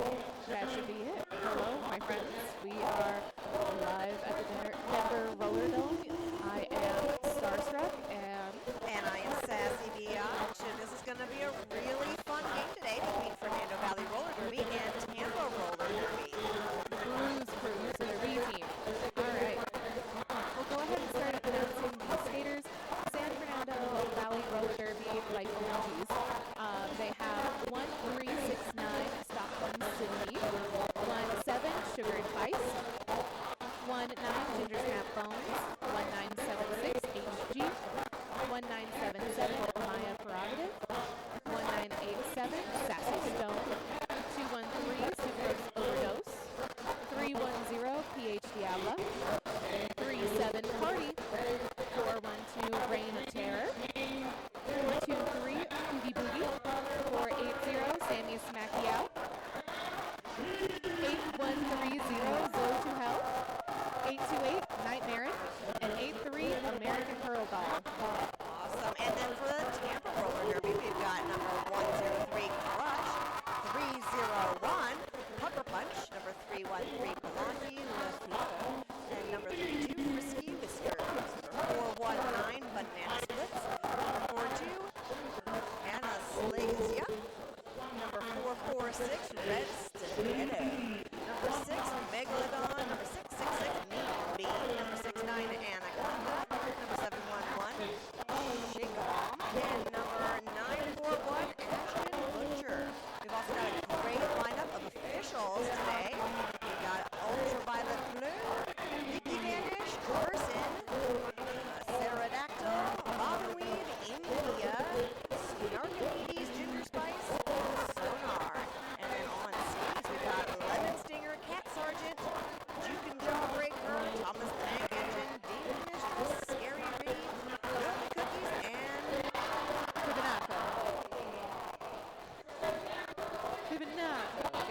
That should be it. Hello, my friends. We are live at the Denver Roller Dome. I am starstruck, and I am Sassy Biatch, and this is going to be a really fun game today between Fernando Valley Roller Derby and Tampa Roller Derby. Bruise crew, so the B team. All right. We'll go ahead and start announcing the skaters. San Fernando Valley Roller Derby by OGs. They have 1369 Stockholm City, 17 Sugar and Spice, 19 Ginger Snap Bones, 1976 HG, 1977 Maya Prerogative, 1987 Sassy Stone, 213 Sucrose Overdose, 310 PH Diabla, 37 Party, 412 Reign of Terror, 423 Boogie Boogie, 480 Sammy Smacky Out, 8130 Go to Hell, 828 Nightmare, and 83 American Pearl Doll. Awesome. And then for the Tampa Roller Derby, we've got number 103 Crush, 301 Pucker Punch, number 313 Palagi Lafito, and number 32 Frisky Whiskers, number 419 Banana Splits, number 42 Anastasia, number 446 Red Stiletto, number 6 Megalodon, number 666 Mean Bean, number 69 Anaconda, number 711 Shake Bomb, and number 941 Ashton Butcher. We've also got a great lineup of officials today. We've got Ultraviolet Blue, Mickey Vanish, Person, Pterodactyl, Bobbinweed, India, Snarkipedes, Ginger Spice, Sonar. And then on skis, we've got Lemon Stinger, Cat Sergeant, Juke and Jawbreaker, Thomas the Tank Engine, Demon Mistress, Scary Reed, Milk Cookies, and Fibonacci.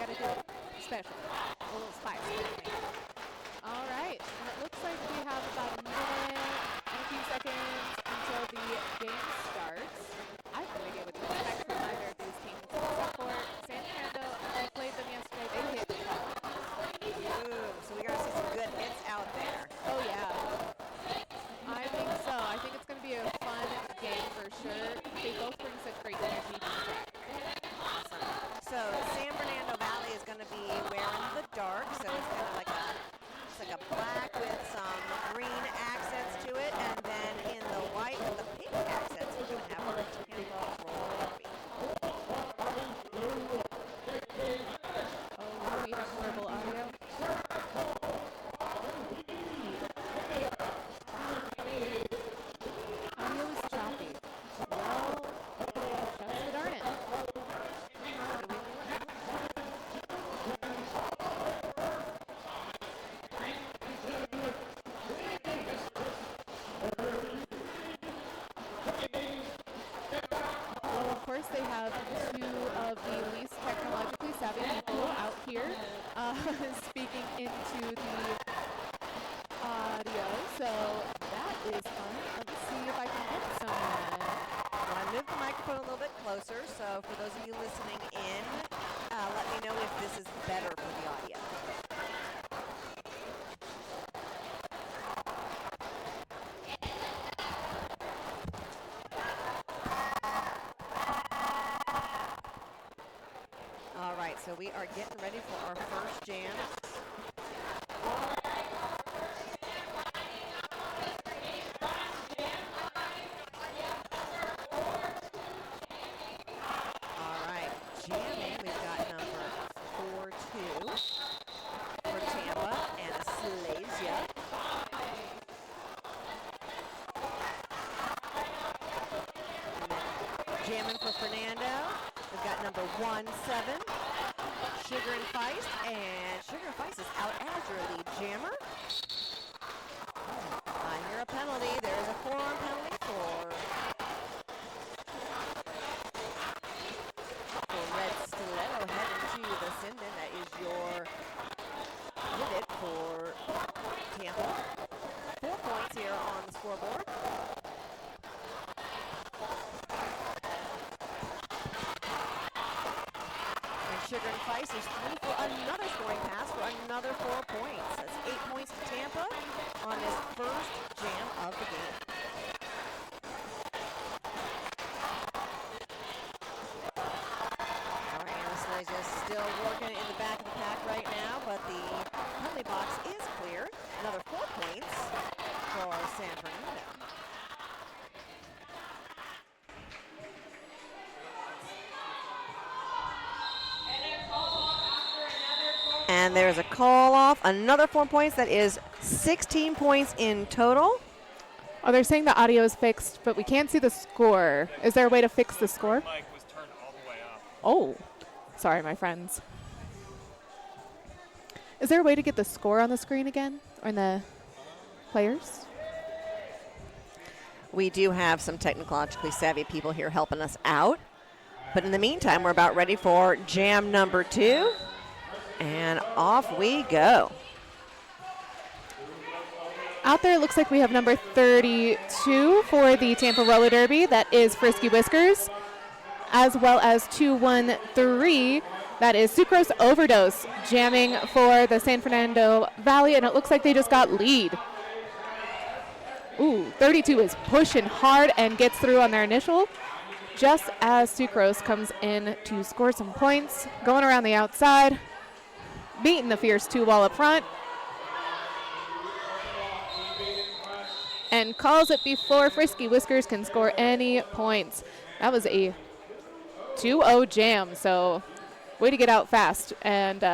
Gotta do it special. A little spice. All right. And it looks like we have about a minute and a few seconds until the game starts. I have no idea what to expect from either of these teams. Except for San Fernando, I played them yesterday. They hit me. Ooh, so we're going to see some good hits out there. Oh, yeah. I think so. I think it's going to be a fun game for sure. They both bring such great energy to the track. Awesome. So San Fernando Valley is going to be wearing the dark, so it's kind of like a black with some green accents to it, and then in the white with the pink accents, we're going to have our Tampa Roller Derby. Oh, we have horrible audio. Audio is choppy. Well, shucks darn it. Well, of course, they have two of the least technologically savvy people out here speaking into the audio, so that is fun. Let's see if I can get someone. Well, I moved the microphone a little bit closer, so for those of you listening in, let me know if this is better for the audio. All right, so we are getting ready for our first jam. All right, jamming, we've got number 42 for Tampa, Anastasia. Jamming for Fernando, we've got number 17, Sugar and Feist, and Sugar and Feist is out as your lead jammer. I hear a penalty. There's a forearm penalty for Red Stiletto heading to the Sinden. That is your hit for Tampa. 4 points here on the scoreboard. Sugar and Spice is through for another scoring pass for another 4 points. That's 8 points to Tampa on this first jam of the game. All right, Anderson is just still working in the back of the pack right now, but the penalty box is clear. Another 4 points for San Fernando. And there's a call off, another 4 points. That is 16 points in total. Oh, they're saying the audio is fixed, but we can't see the score. Is there a way to fix the score? Mic was turned all the way up. Oh, sorry, my friends. Is there a way to get the score on the screen again, or in the players? We do have some technologically savvy people here helping us out. But in the meantime, we're about ready for jam number 2. And off we go. Out there, it looks like we have number 32 for the Tampa Roller Derby. That is Frisky Whiskers, as well as 213. That is Sucrose Overdose, jamming for the San Fernando Valley, and it looks like they just got lead. Ooh, 32 is pushing hard and gets through on their initial, just as Sucrose comes in to score some points, going around the outside, beating the Fierce 2 wall up front, and calls it before Frisky Whiskers can score any points. That was a 2-0 jam, so way to get out fast and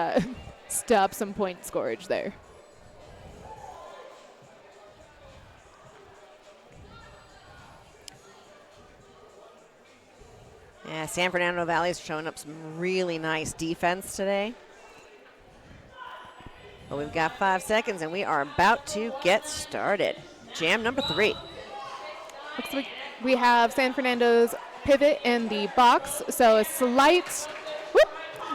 stop some point scorage there. Yeah, San Fernando Valley is showing up some really nice defense today. But we've got 5 seconds, and we are about to get started. Jam number 3. Looks like we have San Fernando's pivot in the box, so a slight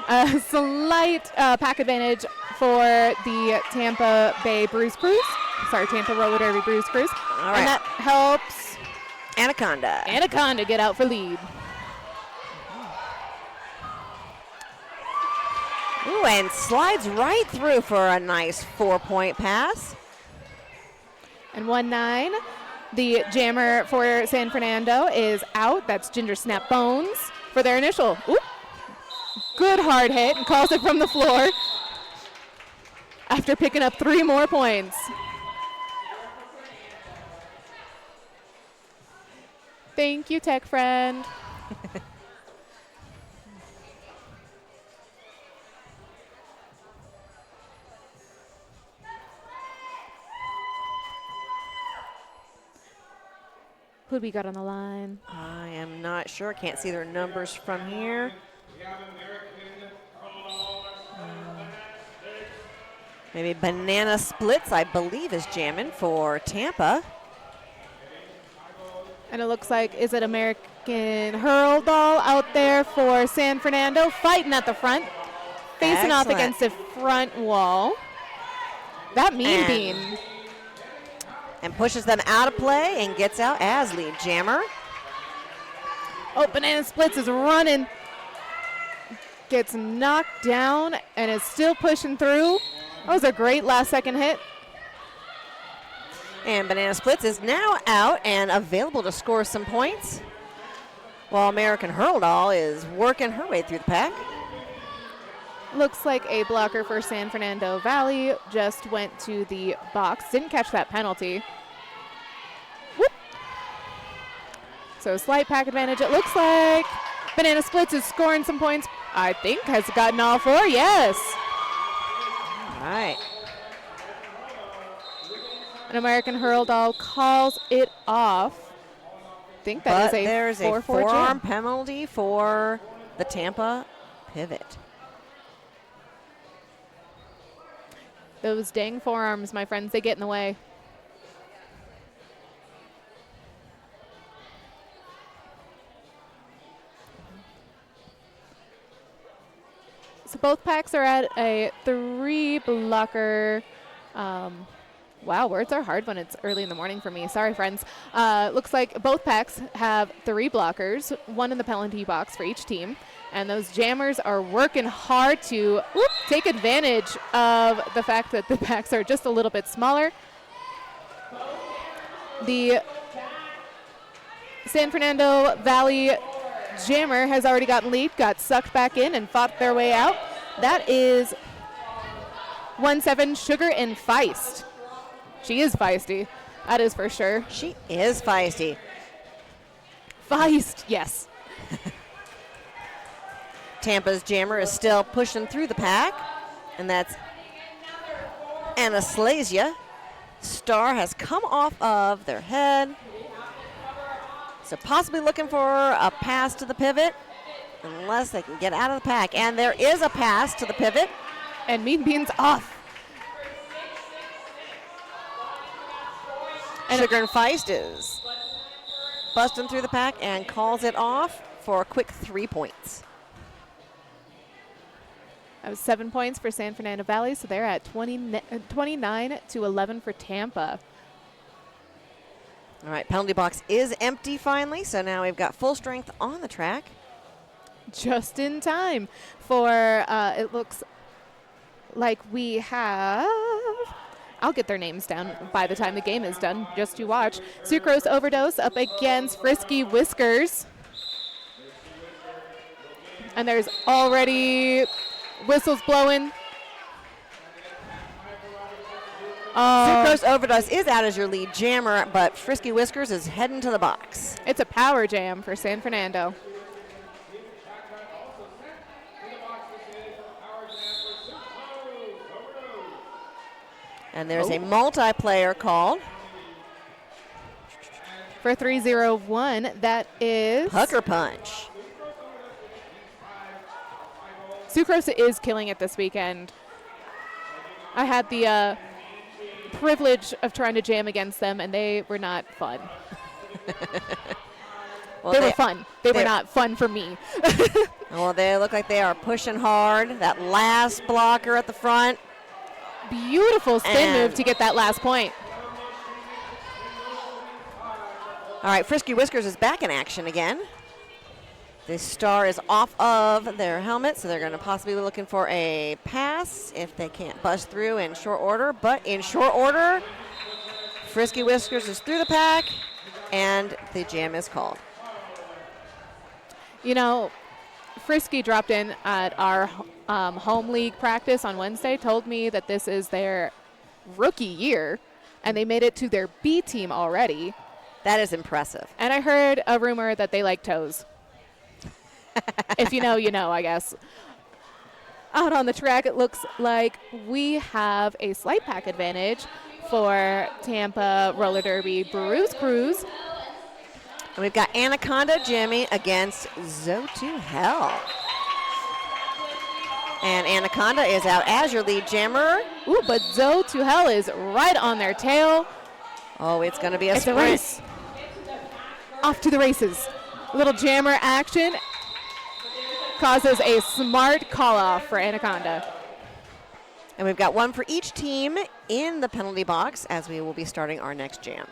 pack advantage for the Tampa Bay Bruise Cruise. Sorry, Tampa Roller Derby Bruise Cruise. All right. And that helps Anaconda get out for lead. Ooh, and slides right through for a nice 4-point pass. And 1-9, the jammer for San Fernando is out. That's Ginger Snap Bones for their initial. Ooh, good hard hit, and calls it from the floor after picking up 3 more points. Thank you, tech friend. Who do we got on the line? I am not sure. Can't see their numbers from here. Maybe Banana Splits, I believe, is jamming for Tampa. And it looks like, is it American Hurl Doll out there for San Fernando, fighting at the front, facing off against the front wall. That mean bean. And pushes them out of play and gets out as lead jammer. Oh, Banana Splits is running. Gets knocked down and is still pushing through. That was a great last second hit. And Banana Splits is now out and available to score some points, while American Hurl Doll is working her way through the pack. Looks like a blocker for San Fernando Valley just went to the box. Didn't catch that penalty. Whoop. So slight pack advantage. It looks like Banana Splits is scoring some points. I think has gotten all 4. Yes. All right. An American Hurl Doll calls it off. I think that is there's a 4-4 forearm jam. penalty for the Tampa pivot. Those dang forearms, my friends, they get in the way. So both packs are at a 3 blocker Wow, words are hard when it's early in the morning for me. Sorry, friends. Looks like both packs have 3 blockers, 1 in the penalty box for each team. And those jammers are working hard to take advantage of the fact that the packs are just a little bit smaller. The San Fernando Valley jammer has already gotten lead, got sucked back in, and fought their way out. That is 1-7 Sugar and Feist. She is feisty. That is for sure. She is feisty. Feist, yes. Tampa's jammer is still pushing through the pack, and that's Anastasia. Star has come off of their head. So possibly looking for a pass to the pivot, unless they can get out of the pack. And there is a pass to the pivot. And Mean Beans off. And Sugar and Feist is busting through the pack and calls it off for a quick 3 points. That was 7 points for San Fernando Valley, so they're at 29-11 for Tampa. All right, penalty box is empty finally, so now we've got full strength on the track. Just in time for, it looks like we have, I'll get their names down by the time the game is done, just to watch. Sucrose Overdose up against Frisky Whiskers. And there's already whistles blowing. Sucrose Overdose is out as your lead jammer, but Frisky Whiskers is heading to the box. It's a power jam for San Fernando. And there's a multiplayer called. For 301, that is Hooker Punch. Sucrose is killing it this weekend. I had the privilege of trying to jam against them, and they were not fun. Well, they were fun. They were not fun for me. Well, they look like they are pushing hard. That last blocker at the front. Beautiful spin move to get that last point. All right, Frisky Whiskers is back in action again. The star is off of their helmet, so they're going to possibly be looking for a pass if they can't bust through in short order. But in short order, Frisky Whiskers is through the pack, and the jam is called. You know, Frisky dropped in at our home league practice on Wednesday, told me that this is their rookie year, and they made it to their B team already. That is impressive. And I heard a rumor that they like toes. If you know, you know, I guess. Out on the track, it looks like we have a slight pack advantage for Tampa Roller Derby Bruise. And we've got Anaconda jamming against Zo to Hell. And Anaconda is out as your lead jammer. Ooh, but Zo to Hell is right on their tail. Oh, it's going to be a sprint. A race. Off to the races. Little jammer action causes a smart call-off for Anaconda. And we've got one for each team in the penalty box as we will be starting our next jam.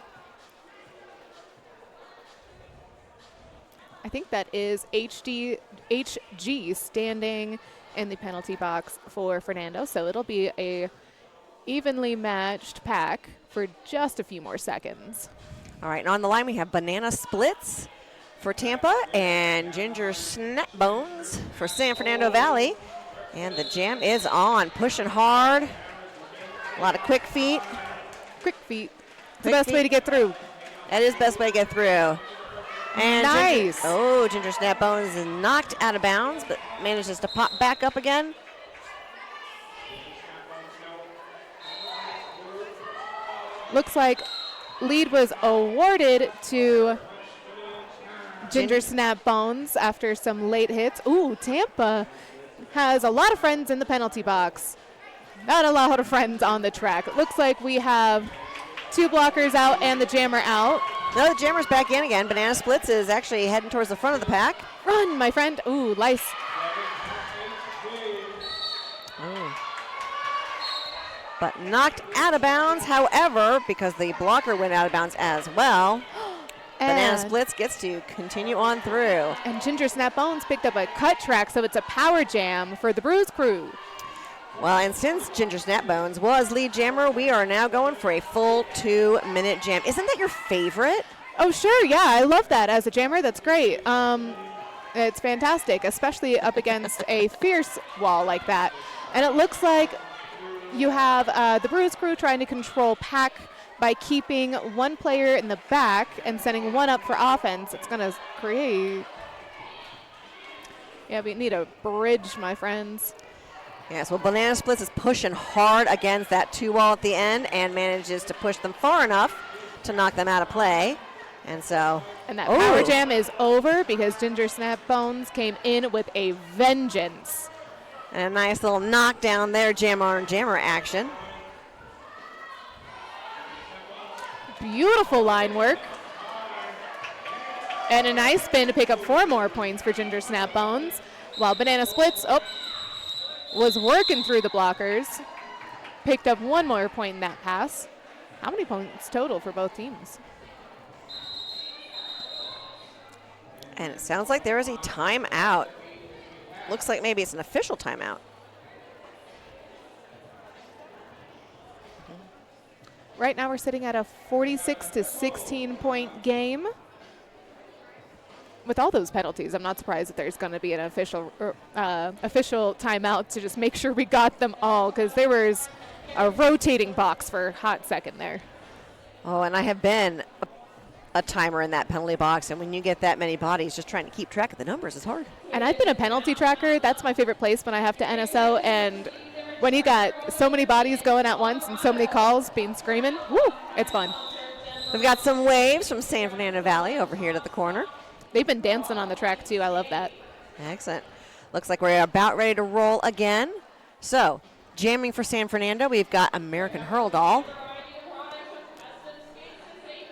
I think that is HG standing in the penalty box for Fernando, so it'll be a evenly matched pack for just a few more seconds. All right, and on the line we have Banana Splits for Tampa and Ginger Snap Bones for San Fernando Valley. And the jam is on, pushing hard. A lot of quick feet. Quick feet. It's the best way to get through. That is the best way to get through. And nice. Ginger Snap Bones is knocked out of bounds, but manages to pop back up again. Looks like lead was awarded to Ginger Snap Bones after some late hits. Ooh, Tampa has a lot of friends in the penalty box. Not a lot of friends on the track. It looks like we have 2 blockers out and the jammer out. No, the jammer's back in again. Banana Splits is actually heading towards the front of the pack. Run, my friend. Ooh, lice. but knocked out of bounds. However, because the blocker went out of bounds as well, Banana Splits gets to continue on through. And Ginger Snap Bones picked up a cut track, so it's a power jam for the Bruise crew. Well, and since Ginger Snap Bones was lead jammer, we are now going for a full 2-minute jam. Isn't that your favorite? Oh, sure, yeah, I love that as a jammer. That's great. It's fantastic, especially up against a fierce wall like that. And it looks like you have the Bruise crew trying to control pack by keeping one player in the back and sending one up for offense. It's going to create... Yeah, we need a bridge, my friends. Yes, well, Banana Splits is pushing hard against that 2-wall at the end and manages to push them far enough to knock them out of play. And so... And that power jam is over because Ginger Snap Bones came in with a vengeance. And a nice little knockdown there, jammer on jammer action. Beautiful line work. And a nice spin to pick up 4 more points for Ginger Snap Bones. While Banana Splits was working through the blockers. Picked up 1 more point in that pass. How many points total for both teams? And it sounds like there is a timeout. Looks like maybe it's an official timeout. Right now we're sitting at a 46-16 point game. With all those penalties, I'm not surprised that there's going to be an official timeout to just make sure we got them all, because there was a rotating box for a hot second there. Oh, and I have been a timer in that penalty box, and when you get that many bodies, just trying to keep track of the numbers is hard. And I've been a penalty tracker. That's my favorite place when I have to NSO, and when you got so many bodies going at once and so many calls being screaming, woo, it's fun. We've got some waves from San Fernando Valley over here to the corner. They've been dancing on the track too. I love that. Excellent. Looks like we're about ready to roll again. So, jamming for San Fernando, we've got American Hurl Doll.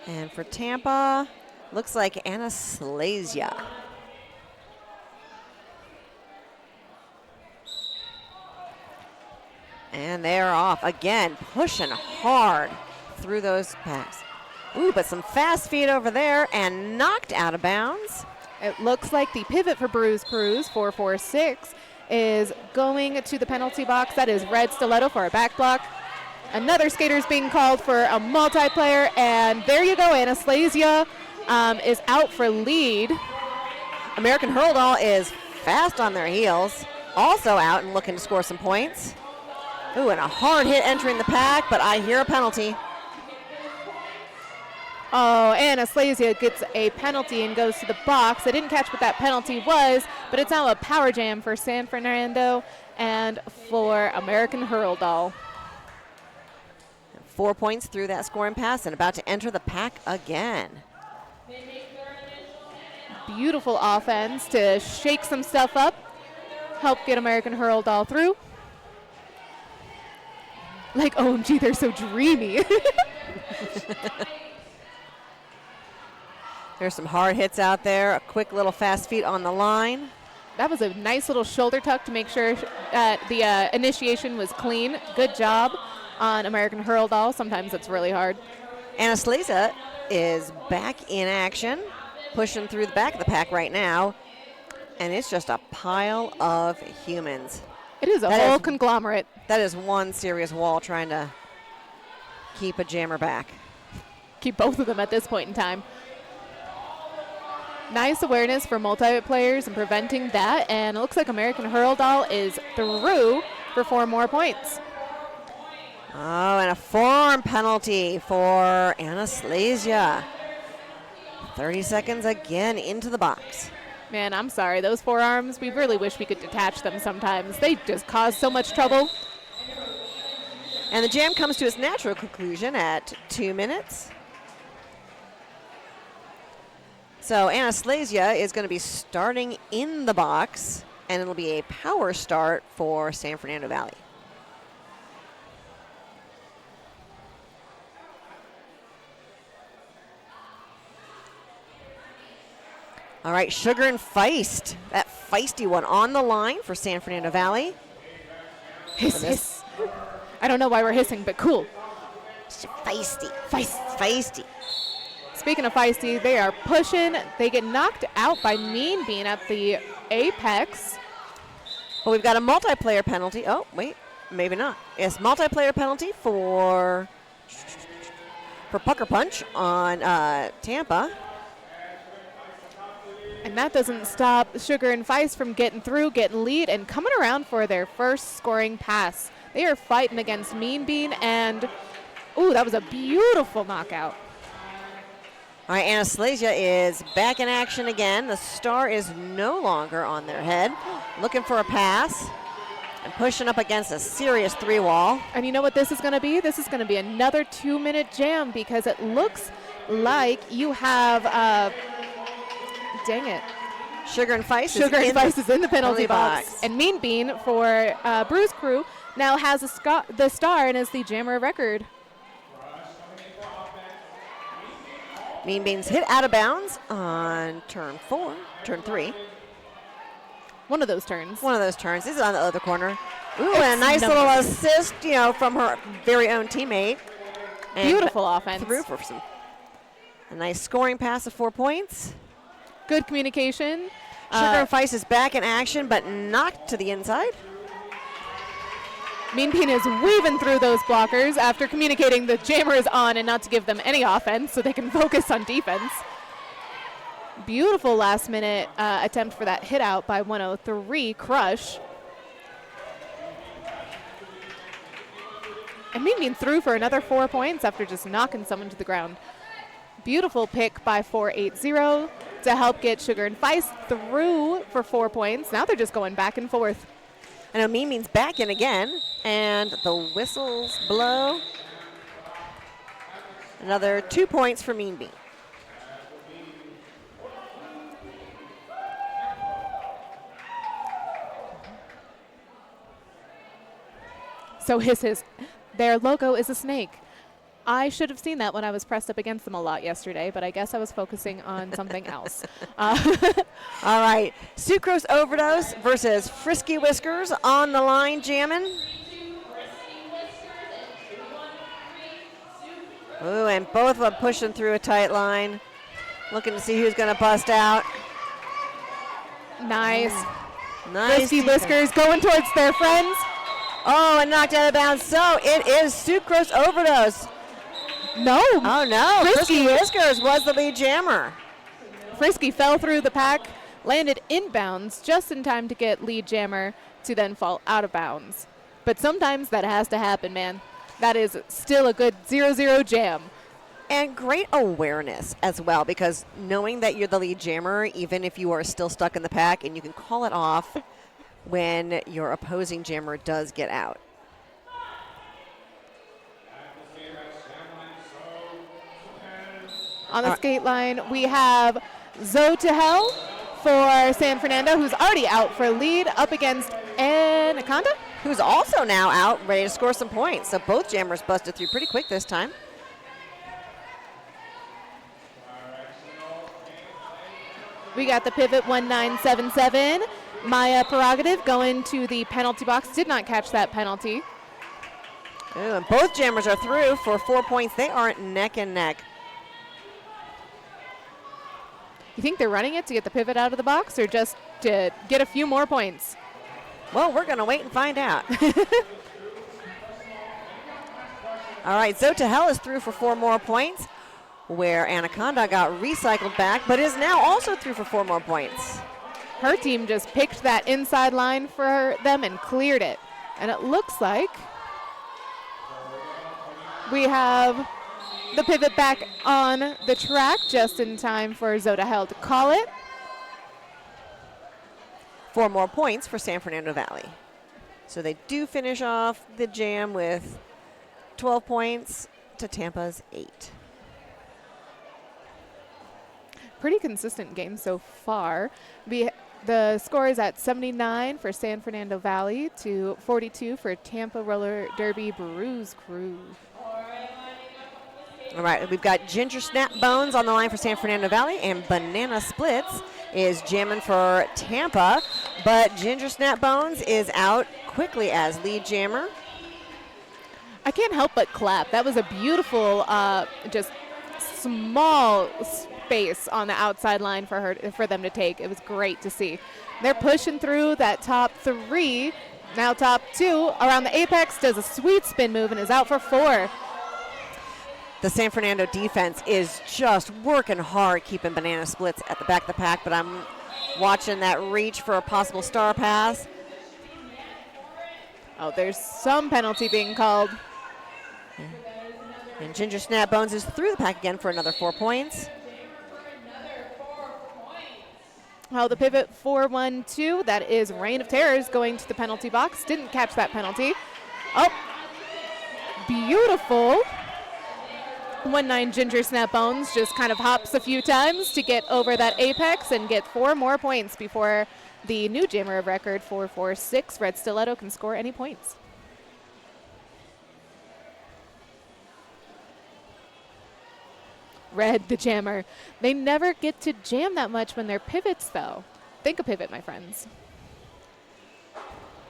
And for Tampa, looks like Anastasia. And they're off again, pushing hard through those packs. Ooh, but some fast feet over there and knocked out of bounds. It looks like the pivot for Bruise Cruise 446 is going to the penalty box. That is red stiletto for a back block. Another skater is being called for a multiplayer, and there you go. Anastasia is out for lead. American Hurl Doll is fast on their heels, also out and looking to score some points. Ooh, and a hard hit entering the pack, but I hear a penalty. Oh, Anastasia gets a penalty and goes to the box. I didn't catch what that penalty was, but it's now a power jam for San Fernando and for American Hurl Doll. 4 points through that scoring pass and about to enter the pack again. Beautiful offense to shake some stuff up, help get American Hurl Doll through. Like, OMG, they're so dreamy. There's some hard hits out there, a quick little fast feet on the line. That was a nice little shoulder tuck to make sure that the initiation was clean. Good job on American Hurl Doll. Sometimes it's really hard. Anastasia is back in action, pushing through the back of the pack right now, and it's just a pile of humans. It is a whole conglomerate. That is one serious wall trying to keep a jammer back. Keep both of them at this point in time. Nice awareness for multi-players and preventing that, and it looks like American Hurl Doll is through for 4 more points. Oh, and a forearm penalty for Anastasia. 30 seconds again into the box. Man, I'm sorry. Those forearms, we really wish we could detach them sometimes. They just cause so much trouble. And the jam comes to its natural conclusion at 2 minutes. So Anastasia is going to be starting in the box, and it'll be a power start for San Fernando Valley. All right, Sugar and Feist, that feisty one on the line for San Fernando Valley. Hiss, hiss. I don't know why we're hissing, but cool. Feisty. Feisty. Speaking of feisty, they are pushing. They get knocked out by Mean Bean at the apex. Well, we've got a multiplayer penalty. Oh, wait, maybe not. Yes, multiplayer penalty for Pucker Punch on Tampa. And that doesn't stop Sugar and Feist from getting through, getting lead, and coming around for their first scoring pass. They are fighting against Mean Bean, and, ooh, that was a beautiful knockout. All right, Anastasia is back in action again. The star is no longer on their head. Looking for a pass and pushing up against a serious 3-wall. And you know what this is going to be? This is going to be another 2-minute jam because it looks like you have, dang it. Sugar and Feist is in the penalty box. And Mean Bean for Bruise Crew now has the star and is the jammer of record. Mean Beans hit out of bounds on turn 3. One of those turns. This is on the other corner. Ooh, It's and a nice little numbers. assist, from her very own teammate. And Beautiful offense. Through for a nice scoring pass of 4 points. Good communication. Sugar and Feist is back in action, but knocked to the inside. Mean Bean is weaving through those blockers after communicating the jammer is on and not to give them any offense so they can focus on defense. Beautiful last minute attempt for that hit out by 103 Crush. And Mean Bean threw for another 4 points after just knocking someone to the ground. Beautiful pick by 480 to help get Sugar and Feist through for 4 points. Now they're just going back and forth. I know Mean Bean's back in again, and the whistles blow. Another 2 points for Mean Bean. So their logo is a snake. I should have seen that when I was pressed up against them a lot yesterday, but I guess I was focusing on something else. All right, Sucrose Overdose versus Frisky Whiskers on the line jamming. Ooh, and both of them pushing through a tight line. Looking to see who's going to bust out. Nice. Nice. Frisky Whiskers going towards their friends. Oh, and knocked out of bounds. So it is Sucrose Overdose. No. Oh, no. Frisky Whiskers was the lead jammer. Frisky fell through the pack, landed inbounds just in time to get lead jammer to then fall out of bounds. But sometimes that has to happen, man. That is still a good 0-0 jam. And great awareness as well, because knowing that you're the lead jammer, even if you are still stuck in the pack, and you can call it off when your opposing jammer does get out. On the skate line, we have Zoe to Hell for San Fernando, who's already out for lead, up against Anaconda, who's also now out, ready to score some points. So both jammers busted through pretty quick this time. We got the pivot 1977. Maya Prerogative going to the penalty box. Did not catch that penalty. Ooh, and both jammers are through for 4 points. They aren't neck and neck. You think they're running it to get the pivot out of the box or just to get a few more points? Well, we're going to wait and find out. All right, Zoe to Hell is through for 4 more points, where Anaconda got recycled back, but is now also through for 4 more points. Her team just picked that inside line for them and cleared it. And it looks like we have the pivot back on the track just in time for Zoe to Hell to call it. 4 more points for San Fernando Valley. So they do finish off the jam with 12 points to Tampa's 8. Pretty consistent game so far. The score is at 79 for San Fernando Valley to 42 for Tampa Roller Derby Bruise Crew. All right, we've got Ginger Snap Bones on the line for San Fernando Valley, and Banana Splits is jamming for Tampa, but Ginger Snap Bones is out quickly as lead jammer. I can't help but clap. That was a beautiful, just small space on the outside line for them to take. It was great to see. They're pushing through that top 3. Now top 2 around the apex, does a sweet spin move and is out for 4. The San Fernando defense is just working hard keeping banana splits at the back of the pack, but I'm watching that reach for a possible star pass. Oh, there's some penalty being called. And Ginger Snap Bones is through the pack again for another 4 points. Oh, the pivot 4-1-2. That is Reign of Terrors going to the penalty box. Didn't catch that penalty. Oh, beautiful. 1-9 Ginger Snap Bones just kind of hops a few times to get over that apex and get 4 more points before the new jammer of record 4-4-6 Red Stiletto can score any points. Red, the jammer. They never get to jam that much when they're pivots, though. Think a pivot, my friends.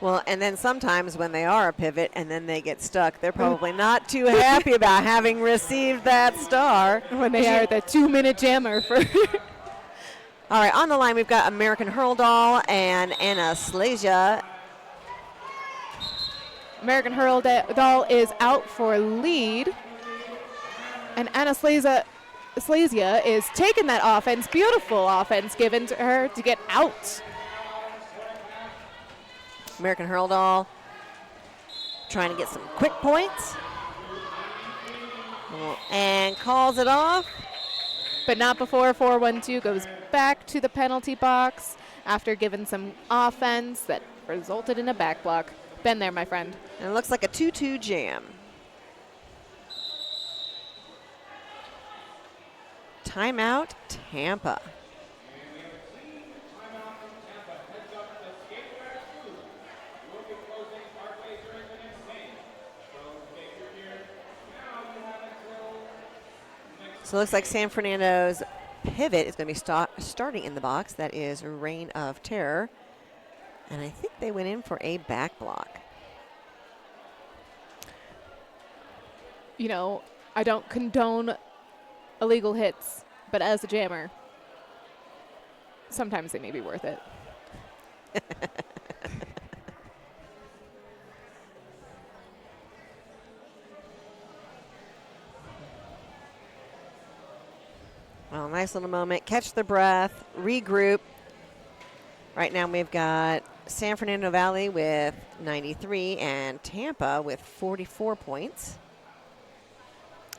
Well, and then sometimes when they are a pivot and then they get stuck, they're probably not too happy about having received that star. When they are the 2-minute jammer for... All right, on the line we've got American Hurl Doll and Anastasia. American Hurl Doll is out for lead. And Anastasia is taking that offense, beautiful offense given to her to get out. American Hurl Doll trying to get some quick points. And calls it off. But not before 4-1-2 goes back to the penalty box after giving some offense that resulted in a back block. Been there, my friend. And it looks like a 2-2 jam. Timeout, Tampa. So it looks like San Fernando's pivot is going to be starting in the box. That is Reign of Terror. And I think they went in for a back block. You know, I don't condone illegal hits, but as a jammer, sometimes they may be worth it. Well, nice little moment. Catch the breath, regroup. Right now we've got San Fernando Valley with 93 and Tampa with 44 points.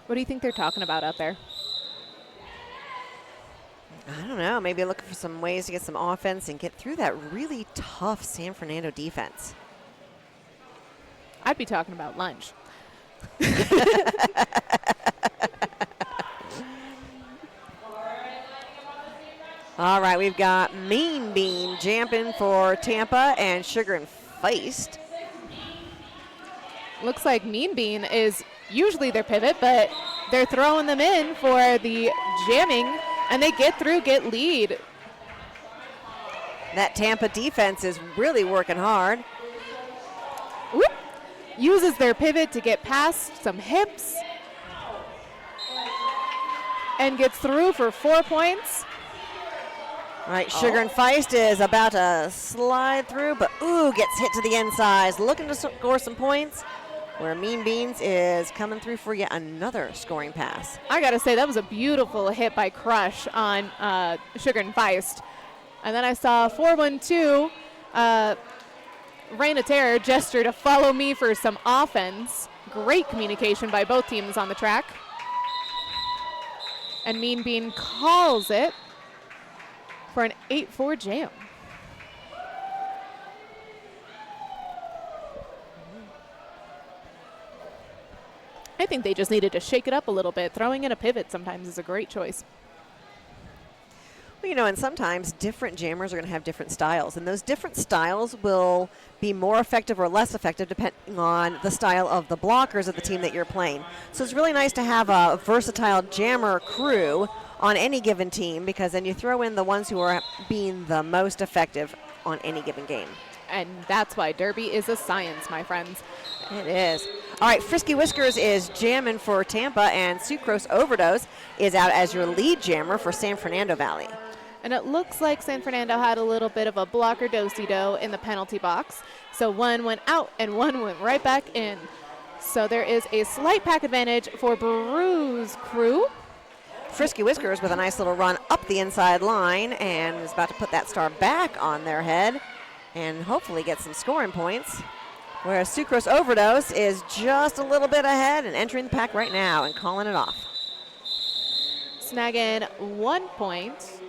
What do you think they're talking about out there? I don't know. Maybe looking for some ways to get some offense and get through that really tough San Fernando defense. I'd be talking about lunch. All right, we've got Mean Bean jumping for Tampa and Sugar and Feist. Looks like Mean Bean is usually their pivot, but they're throwing them in for the jamming, and they get through, get lead. That Tampa defense is really working hard. Whoop. Uses their pivot to get past some hips and gets through for 4 points. All right, Sugar and Feist is about to slide through, but ooh, gets hit to the inside. Looking to score some points, where Mean Beans is coming through for yet another scoring pass. I gotta say, that was a beautiful hit by Crush on Sugar and Feist. And then I saw 4-1-2, Reign of Terror gesture to follow me for some offense. Great communication by both teams on the track. And Mean Bean calls it for an 8-4 jam. I think they just needed to shake it up a little bit. Throwing in a pivot sometimes is a great choice. Well, you know, and sometimes different jammers are going to have different styles, and those different styles will be more effective or less effective depending on the style of the blockers of the team that you're playing. So it's really nice to have a versatile jammer crew on any given team, because then you throw in the ones who are being the most effective on any given game. And that's why Derby is a science, my friends. It is. All right, Frisky Whiskers is jamming for Tampa, and Sucrose Overdose is out as your lead jammer for San Fernando Valley. And it looks like San Fernando had a little bit of a blocker do-si-do in the penalty box. So one went out and one went right back in. So there is a slight pack advantage for Bruise crew. Frisky Whiskers with a nice little run up the inside line and is about to put that star back on their head and hopefully get some scoring points. Whereas Sucrose Overdose is just a little bit ahead and entering the pack right now and calling it off. Snagging 1 point,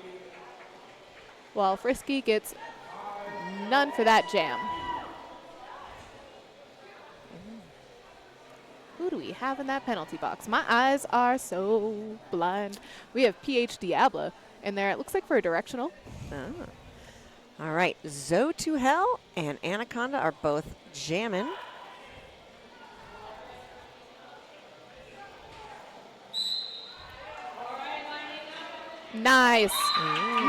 while Frisky gets none for that jam. Who do we have in that penalty box? My eyes are so blind. We have PH Diablo in there. It looks like for a directional. Oh. All right, Zoe to Hell and Anaconda are both jamming. Nice.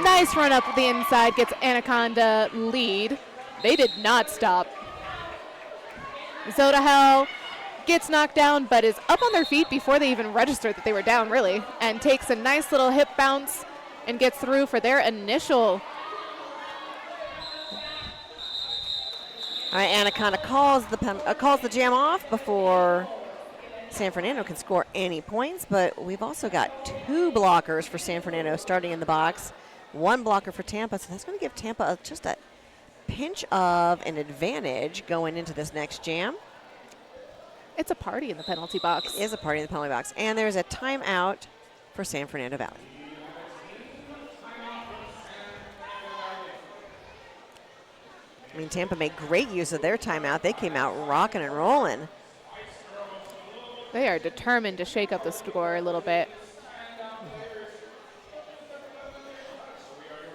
Nice run up the inside, gets Anaconda lead. They did not stop. Zoe to Hell gets knocked down, but is up on their feet before they even registered that they were down, really, and takes a nice little hip bounce and gets through for their initial. All right, Anaconda calls the jam off before San Fernando can score any points, but we've also got 2 blockers for San Fernando starting in the box, 1 blocker for Tampa, so that's going to give Tampa just a pinch of an advantage going into this next jam. It's a party in the penalty box. It is a party in the penalty box, and there's a timeout for San Fernando Valley. I mean, Tampa made great use of their timeout. They came out rocking and rolling. They are determined to shake up the score a little bit.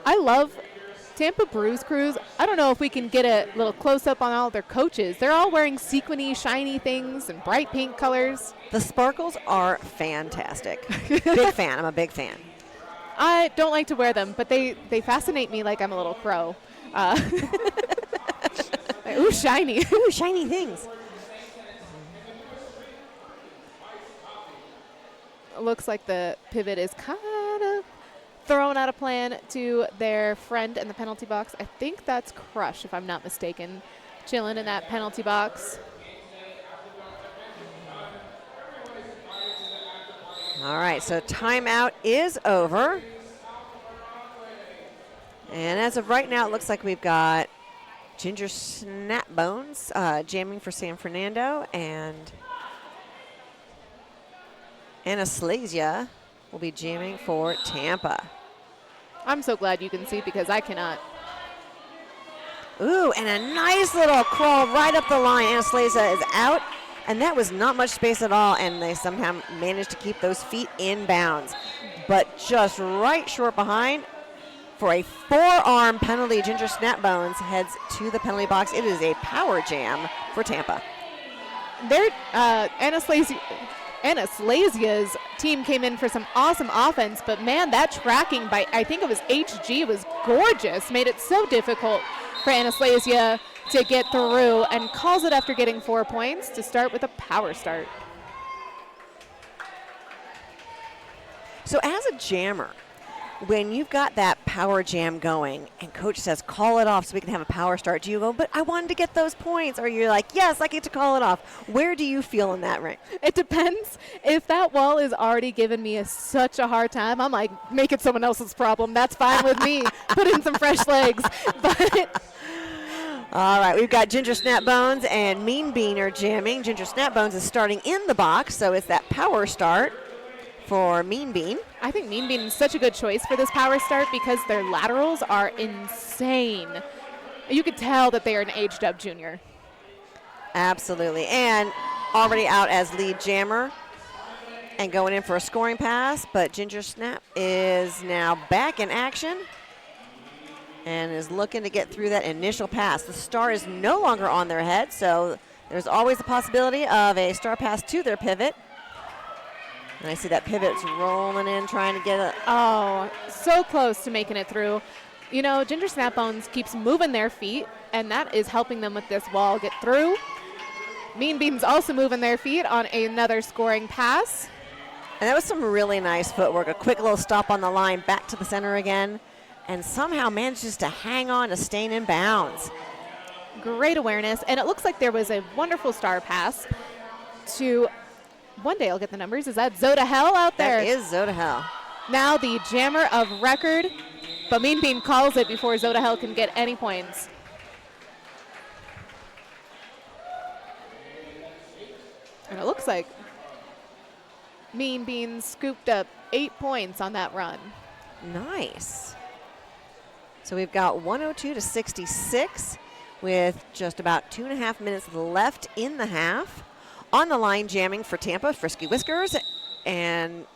I love Tampa Bruise crews. I don't know if we can get a little close-up on all their coaches. They're all wearing sequiny, shiny things and bright pink colors. The sparkles are fantastic. Big fan. I'm a big fan. I don't like to wear them, but they fascinate me like I'm a little crow. Like, ooh, shiny. Ooh, shiny things. Looks like the pivot is kind of throwing out a plan to their friend in the penalty box. I think that's Crush, if I'm not mistaken, chilling in that penalty box. All right, so timeout is over. And as of right now, it looks like we've got Ginger Snapbones jamming for San Fernando, and Anastasia will be jamming for Tampa. I'm so glad you can see because I cannot. Ooh, and a nice little crawl right up the line. Anastasia is out, and that was not much space at all, and they somehow managed to keep those feet in bounds. But just right short behind for a forearm penalty. Ginger Snapbones heads to the penalty box. It is a power jam for Tampa. Their Anastasia's team came in for some awesome offense, but man, that tracking by, I think it was HG, was gorgeous. Made it so difficult for Anastasia to get through, and calls it after getting 4 points to start with a power start. So as a jammer, when you've got that power jam going and coach says call it off so we can have a power start, do you go, but I wanted to get those points? Or you're like, yes, I get to call it off. Where do you feel in that ring? It depends. If that wall is already giving me such a hard time, I'm like, make it someone else's problem. That's fine with me. Put in some fresh legs. But all right, we've got Ginger Snapbones and Mean Bean are jamming. Ginger Snapbones is starting in the box, so it's that power start for Mean Bean. I think Mean Bean is such a good choice for this power start because their laterals are insane. You could tell that they are an aged up junior. Absolutely. And already out as lead jammer and going in for a scoring pass, but Ginger Snap is now back in action and is looking to get through that initial pass. The star is no longer on their head, so there's always the possibility of a star pass to their pivot. And I see that pivot's rolling in, trying to get it. Oh, so close to making it through. You know, Ginger Snapbones keeps moving their feet, and that is helping them with this wall get through. Mean Beans also moving their feet on another scoring pass. And that was some really nice footwork. A quick little stop on the line, back to the center again, and somehow manages to hang on to staying in bounds. Great awareness, and it looks like there was a wonderful star pass to, one day I'll get the numbers, is that Zoda Hell out there? That is Zoda Hell. Now the jammer of record, but Mean Bean calls it before Zoda Hell can get any points. And it looks like Mean Bean scooped up 8 points on that run. Nice. So we've got 102 to 66 with just about 2.5 minutes left in the half. On the line jamming for Tampa, Frisky Whiskers. And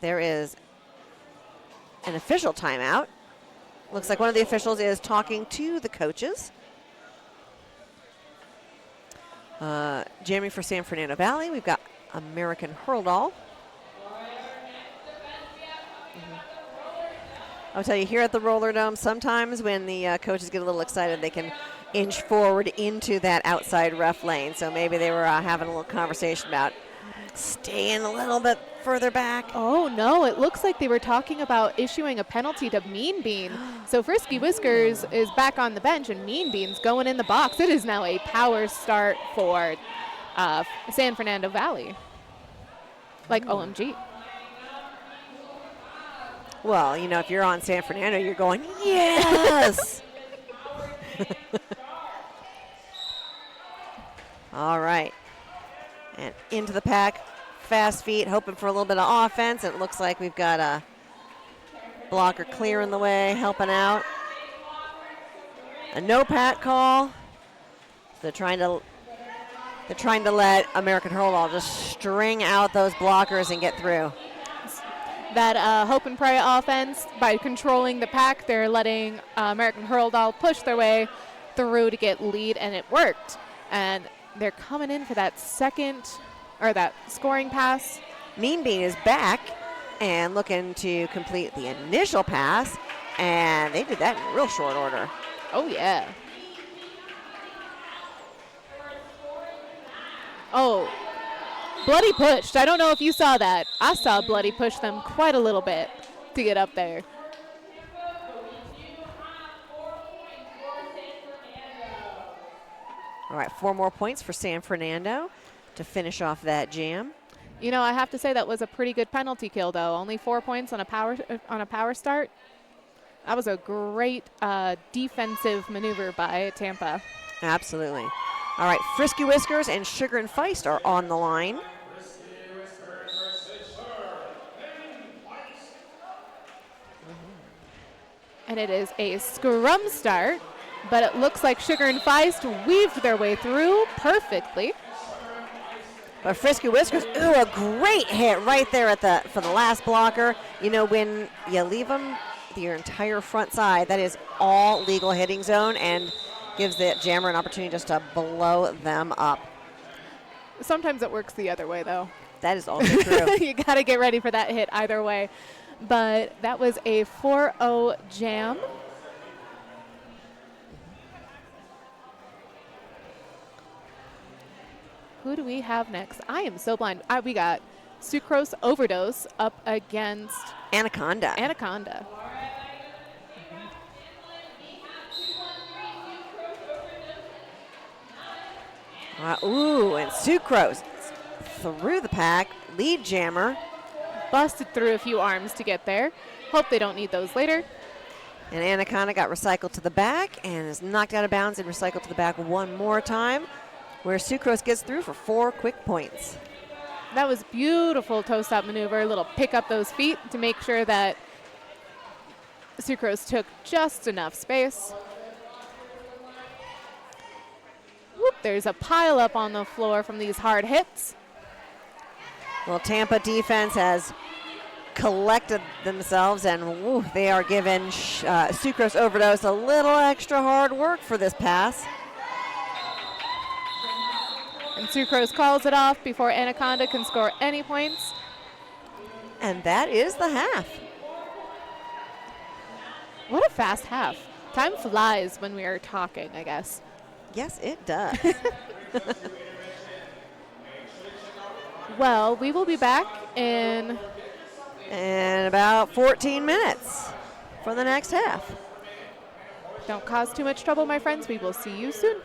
there is an official timeout. Looks like one of the officials is talking to the coaches. Jamming for San Fernando Valley, we've got American Hurl-Doll. I'll tell you, here at the Roller Dome, sometimes when the coaches get a little excited, they can inch forward into that outside ref lane. So maybe they were having a little conversation about staying a little bit further back. Oh, no, it looks like they were talking about issuing a penalty to Mean Bean. So Frisky Whiskers is back on the bench, and Mean Bean's going in the box. It is now a power start for San Fernando Valley. Like, OMG. Well, you know, if you're on San Fernando, you're going, yes! All right. And into the pack, fast feet, hoping for a little bit of offense. It looks like we've got a blocker clearing the way, helping out. A no pat call. They're trying to let American Hurl-Doll just string out those blockers and get through. That hope and pray offense, by controlling the pack, they're letting American Hurl-Doll push their way through to get lead, and it worked. And they're coming in for that that scoring pass. Mean Bean is back and looking to complete the initial pass, and they did that in real short order. Oh, yeah. Oh, Bloody pushed. I don't know if you saw that. I saw Bloody push them quite a little bit to get up there. All right, 4 more points for San Fernando to finish off that jam. You know, I have to say that was a pretty good penalty kill, though. Only 4 points on a power start. That was a great defensive maneuver by Tampa. Absolutely. All right, Frisky Whiskers and Sugar and Feist are on the line. And it is a scrum start, but it looks like Sugar and Feist weaved their way through perfectly. But Frisky Whiskers, ooh, a great hit right there for the last blocker. You know, when you leave them your entire front side, that is all legal hitting zone and gives the jammer an opportunity just to blow them up. Sometimes it works the other way, though. That is also true. You got to get ready for that hit either way. But that was a 4-0 jam. Who do we have next? I am so blind. We got Sucrose Overdose up against Anaconda. Ooh, and Sucrose through the pack, lead jammer. Busted through a few arms to get there. Hope they don't need those later. And Anaconda got recycled to the back and is knocked out of bounds and recycled to the back one more time, where Sucrose gets through for 4 quick points. That was beautiful toe-stop maneuver, a little pick up those feet to make sure that Sucrose took just enough space. Whoop, there's a pile up on the floor from these hard hits. Well, Tampa defense has collected themselves, and they are giving Sucrose Overdose a little extra hard work for this pass. And Sucrose calls it off before Anaconda can score any points. And that is the half. What a fast half. Time flies when we are talking, I guess. Yes, it does. Well, we will be back in And about 14 minutes for the next half. Don't cause too much trouble, my friends. We will see you soon.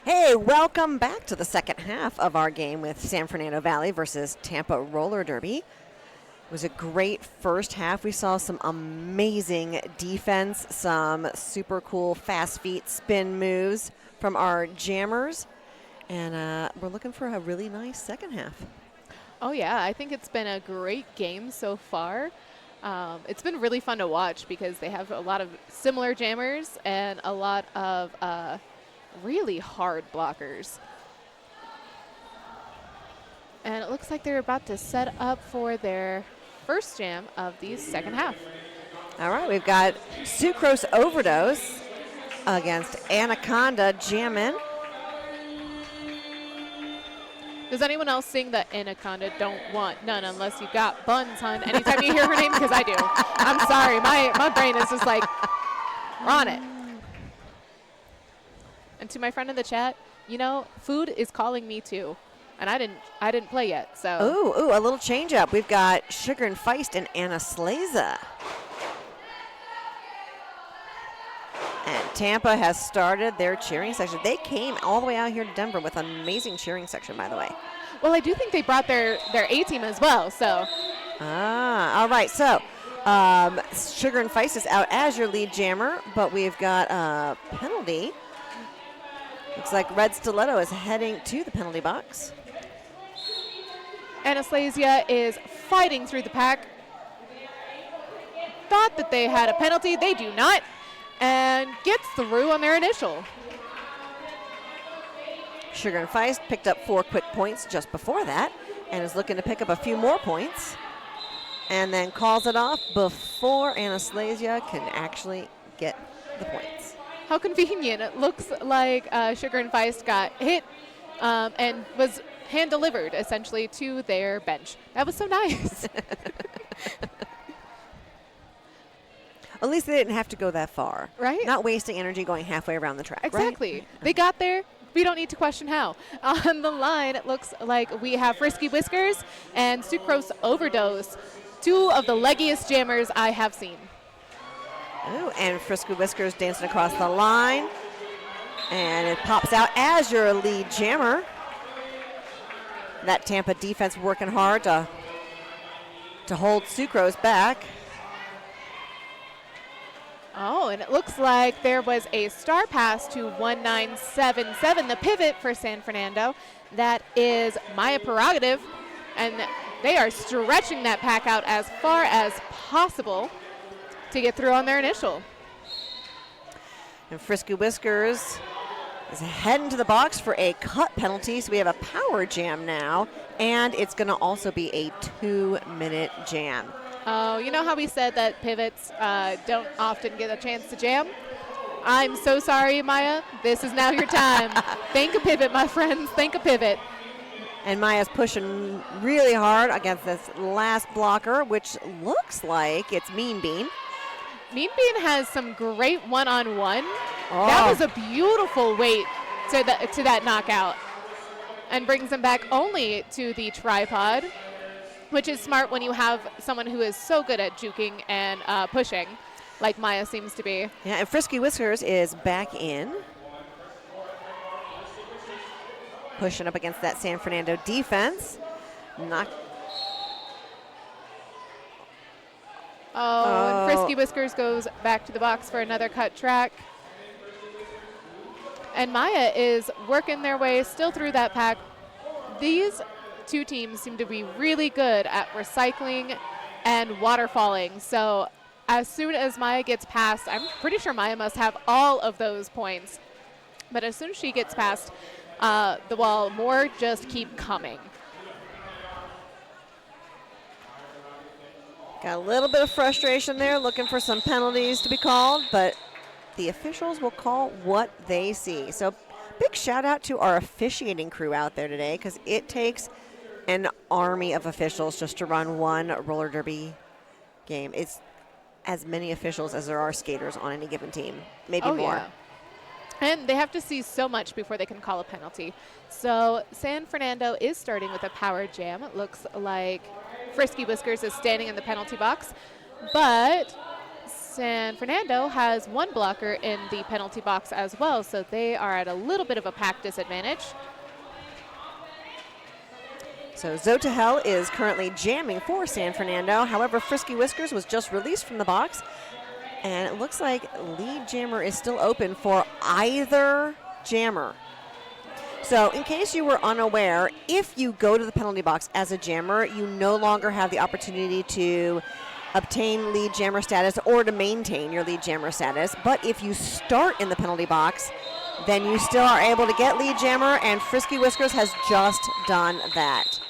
Hey, welcome back to the second half of our game with San Fernando Valley versus Tampa Roller Derby. It was a great first half. We saw some amazing defense, some super cool fast feet spin moves from our jammers, and we're looking for a really nice second half. Oh, yeah. I think it's been a great game so far. It's been really fun to watch because they have a lot of similar jammers and a lot of really hard blockers. And it looks like they're about to set up for their first jam of the second half. All right, we've got Sucrose Overdose against Anaconda Jammin'. Does anyone else sing the Anaconda Don't Want None Unless You Got Buns, hun? Anytime you hear her name? Because I do. I'm sorry. My brain is just like, we're on it. And to my friend in the chat, you know, food is calling me too. and I didn't play yet. So Ooh, a little change up. We've got Sugar and Feist and Anna Slaza. And Tampa has started their cheering section. They came all the way out here to Denver with an amazing cheering section, by the way. well, I do think they brought their A team as well. So All right. So Sugar and Feist is out as your lead jammer, but we've got a penalty. Looks like Red Stiletto is heading to the penalty box. Anastasia is fighting through the pack. Thought that they had a penalty. They do not. And gets through on their initial. Sugar and Feist picked up 4 quick points just before that and is looking to pick up a few more points. And then calls it off before Anastasia can actually get the points. How convenient. It looks like Sugar and Feist got hit and was hand-delivered, essentially, to their bench. That was so nice. At least they didn't have to go that far. Right? Not wasting energy going halfway around the track, Exactly. right? They got there. We don't need to question how. On the line, it looks like we have Frisky Whiskers and Sucrose Overdose, 2 of the leggiest jammers I have seen. Ooh, and Frisky Whiskers dancing across the line. And it pops out as your lead jammer. That Tampa defense working hard to hold Sucrose back. Oh, and it looks like there was a star pass to 1977, the pivot for San Fernando. That is Maya Prerogative, and they are stretching that pack out as far as possible to get through on their initial. And Frisky Whiskers is heading to the box for a cut penalty, so we have a power jam now, and it's going to also be a 2-minute jam. Oh, you know how we said that pivots don't often get a chance to jam? I'm so sorry, Maya. This is now your time. Think a pivot, my friends. Think a pivot. And Maya's pushing really hard against this last blocker, which looks like it's Mean Bean. Mean Bean has some great one-on-one. Oh. That was a beautiful weight to that knockout, and brings them back only to the tripod, which is smart when you have someone who is so good at juking and pushing, like Maya seems to be. Yeah, and Frisky Whiskers is back in. Pushing up against that San Fernando defense. And Frisky Whiskers goes back to the box for another cut track. And Maya is working their way still through that pack. These 2 teams seem to be really good at recycling and waterfalling. So as soon as Maya gets past, I'm pretty sure Maya must have all of those points. But as soon as she gets past the wall, more just keep coming. Got a little bit of frustration there, looking for some penalties to be called, but the officials will call what they see. So big shout out to our officiating crew out there today, because it takes an army of officials just to run one roller derby game. It's as many officials as there are skaters on any given team, maybe more. Yeah. And they have to see so much before they can call a penalty. So San Fernando is starting with a power jam. It looks like Frisky Whiskers is standing in the penalty box, but San Fernando has 1 blocker in the penalty box as well, so they are at a little bit of a pack disadvantage. So Zotahel is currently jamming for San Fernando. However, Frisky Whiskers was just released from the box, and it looks like lead jammer is still open for either jammer. So in case you were unaware, if you go to the penalty box as a jammer, you no longer have the opportunity to obtain lead jammer status or to maintain your lead jammer status. But if you start in the penalty box, then you still are able to get lead jammer, and Frisky Whiskers has just done that.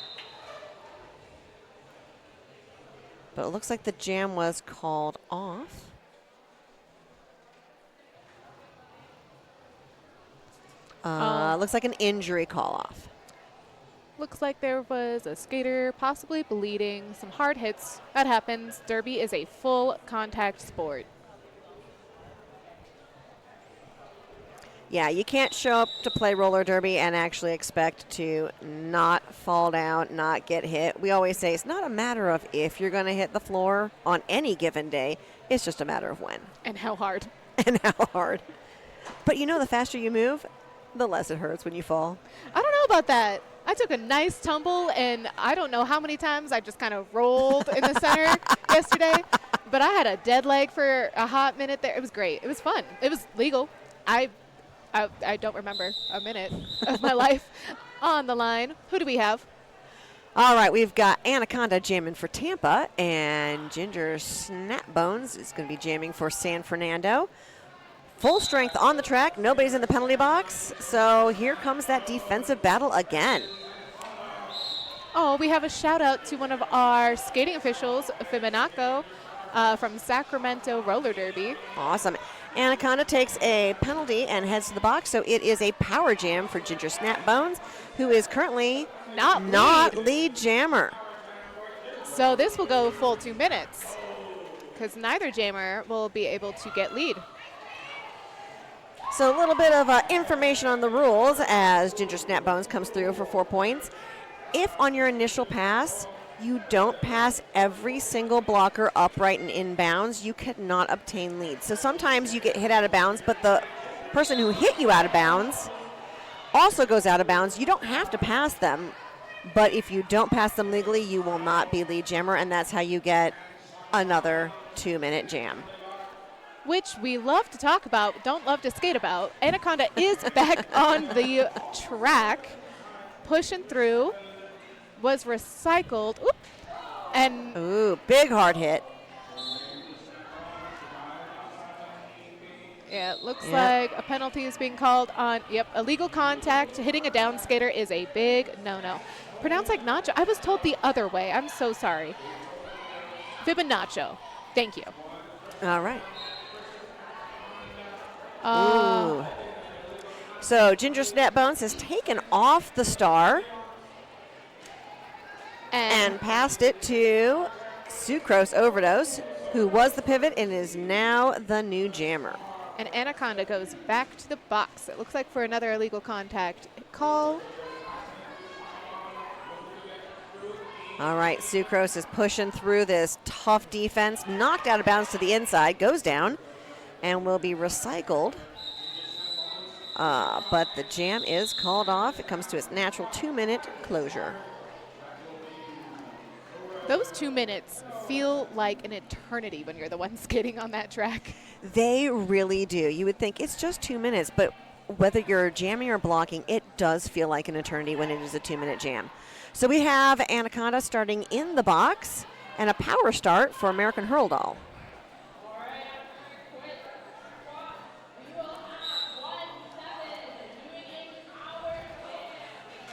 But it looks like the jam was called off. Looks like an injury call-off. Looks like there was a skater possibly bleeding, some hard hits. That happens. Derby is a full contact sport. Yeah, you can't show up to play roller derby and actually expect to not fall down, not get hit. We always say it's not a matter of if you're going to hit the floor on any given day. It's just a matter of when. And how hard. And how hard. But you know, the faster you move, the less it hurts when you fall. I don't know about that. I took a nice tumble, and I don't know how many times I just kind of rolled in the center yesterday. But I had a dead leg for a hot minute there. It was great. It was fun. It was legal. I don't remember a minute of my life on the line. Who do we have? All right, we've got Anaconda jamming for Tampa, and Ginger Snapbones is going to be jamming for San Fernando. Full strength on the track. Nobody's in the penalty box. So here comes that defensive battle again. Oh, we have a shout out to one of our skating officials, Fibonacco, from Sacramento Roller Derby. Awesome. Anaconda takes a penalty and heads to the box, so it is a power jam for Ginger Snapbones, who is currently not lead jammer. So this will go full 2 minutes, because neither jammer will be able to get lead. So a little bit of information on the rules as Ginger Snapbones comes through for 4 points. If on your initial pass you don't pass every single blocker upright and inbounds, you cannot obtain lead. So sometimes you get hit out of bounds, but the person who hit you out of bounds also goes out of bounds. You don't have to pass them, but if you don't pass them legally, you will not be lead jammer, and that's how you get another 2-minute jam. Which we love to talk about, don't love to skate about. Anaconda is back on the track, pushing through, was recycled, and ooh, big hard hit. Yeah, it looks like a penalty is being called on, illegal contact. Hitting a down skater is a big no-no. Pronounced like nacho. I was told the other way. I'm so sorry. Fibonaccio. Thank you. All right. Ooh. So Ginger Snapbones has taken off the star and passed it to Sucrose Overdose, who was the pivot and is now the new jammer. And Anaconda goes back to the box. It looks like for another illegal contact call. All right, Sucrose is pushing through this tough defense, knocked out of bounds to the inside, goes down, and will be recycled. But the jam is called off. It comes to its natural 2-minute closure. Those 2 minutes feel like an eternity when you're the one skating on that track. They really do. You would think it's just 2 minutes, but whether you're jamming or blocking, it does feel like an eternity when it is a 2-minute jam. So we have Anaconda starting in the box and a power start for American Hurldoll.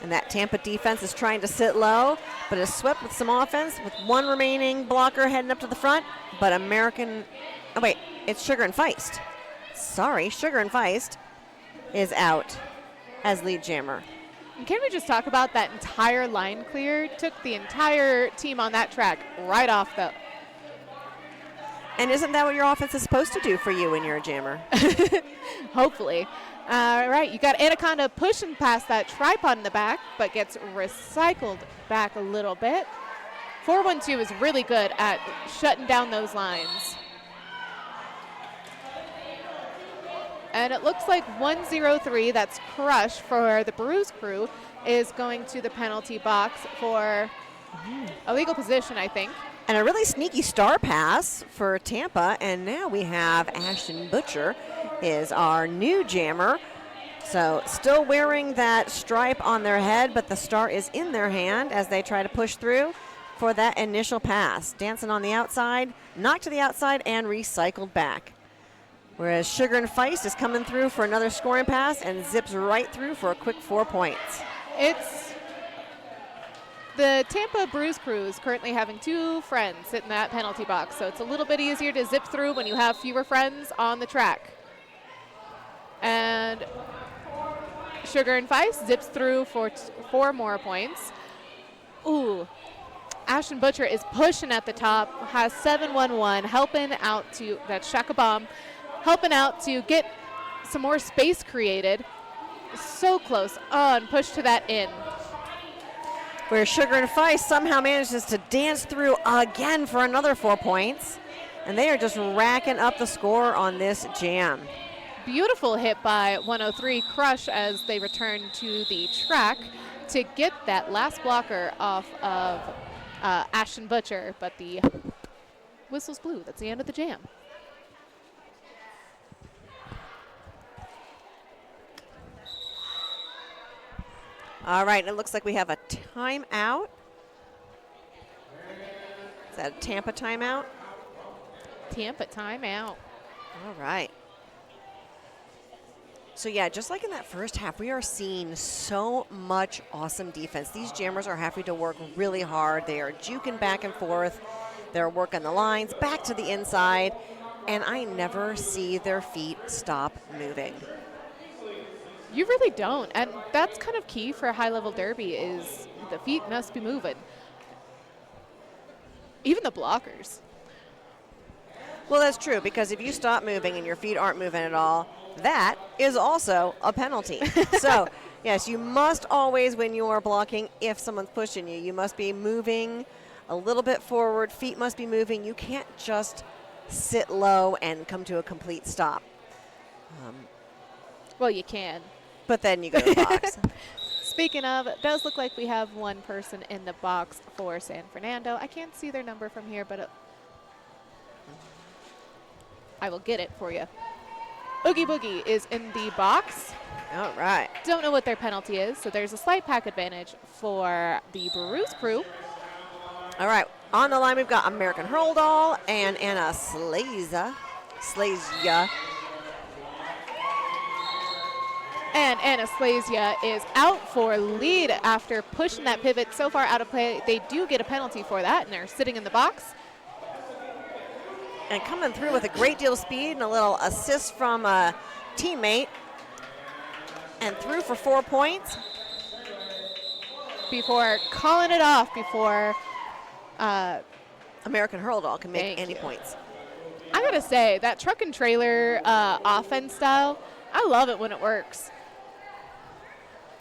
And that Tampa defense is trying to sit low, but is swept with some offense with one remaining blocker heading up to the front. But it's Sugar and Feist. Sorry, Sugar and Feist is out as lead jammer. And can we just talk about that entire line clear? Took the entire team on that track right off the... And isn't that what your offense is supposed to do for you when you're a jammer? Hopefully. All right, you got Anaconda pushing past that tripod in the back, but gets recycled back a little bit. 412 is really good at shutting down those lines. And it looks like 103, that's Crush for the Bruise crew, is going to the penalty box for illegal position, I think. And a really sneaky star pass for Tampa. And now we have Ashton Butcher is our new jammer. So still wearing that stripe on their head, but the star is in their hand as they try to push through for that initial pass. Dancing on the outside, knocked to the outside, and recycled back. Whereas Sugar and Feist is coming through for another scoring pass and zips right through for a quick 4 points. It's the Tampa Bruise crew is currently having 2 friends sit in that penalty box, so it's a little bit easier to zip through when you have fewer friends on the track. And Sugar and Feist zips through for 4 more points. Ooh, Ashton Butcher is pushing at the top, has 7-1-1, helping out to that Shaka Bomb, helping out to get some more space created. So close. Oh, and push to that in. Where Sugar and Feist somehow manages to dance through again for another 4 points. And they are just racking up the score on this jam. Beautiful hit by 103 Crush as they return to the track to get that last blocker off of Ashton Butcher, but the whistle's blew. That's the end of the jam. All right, it looks like we have a timeout. Is that a Tampa timeout? Tampa timeout. All right. So yeah, just like in that first half, we are seeing so much awesome defense. These jammers are having to work really hard. They are juking back and forth. They're working the lines back to the inside, and I never see their feet stop moving. You really don't, and that's kind of key for a high-level derby is the feet must be moving. Even the blockers. Well, that's true, because if you stop moving and your feet aren't moving at all, that is also a penalty. So, yes, you must always, when you are blocking, if someone's pushing you, you must be moving a little bit forward. Feet must be moving. You can't just sit low and come to a complete stop. Well, you can. But then you go to the box. Speaking of, it does look like we have one person in the box for San Fernando. I can't see their number from here, but I will get it for you. Oogie Boogie is in the box. All right. Don't know what their penalty is, so there's a slight pack advantage for the Bruise crew. All right. On the line, we've got American Hurldoll and Anna Slazia. And Anastasia is out for lead after pushing that pivot so far out of play. They do get a penalty for that, and they're sitting in the box. And coming through with a great deal of speed and a little assist from a teammate. And through for 4 points. Before calling it off before American Hurldoll can make Thank any you. points. I gotta say, that truck and trailer offense style, I love it when it works.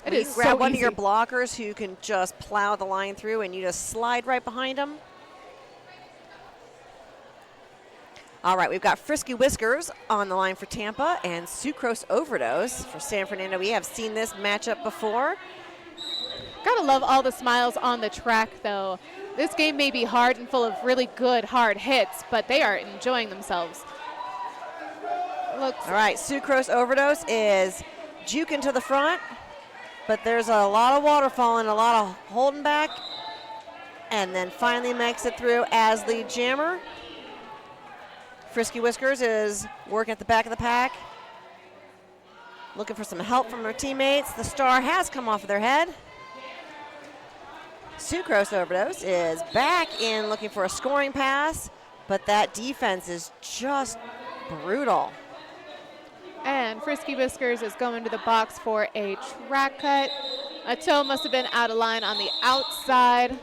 It You is grab so one easy. of your blockers who can just plow the line through and you just slide right behind them. All right, we've got Frisky Whiskers on the line for Tampa and Sucrose Overdose for San Fernando. We have seen this matchup before. Gotta love all the smiles on the track, though. This game may be hard and full of really good, hard hits, but they are enjoying themselves. Looks All right, Sucrose Overdose is juking to the front, but there's a lot of water falling, a lot of holding back, and then finally makes it through as the jammer. Frisky Whiskers is working at the back of the pack, looking for some help from her teammates. The star has come off of their head. Sucrose Overdose is back in looking for a scoring pass, but that defense is just brutal. And Frisky Whiskers is going to the box for a track cut. A toe must have been out of line on the outside.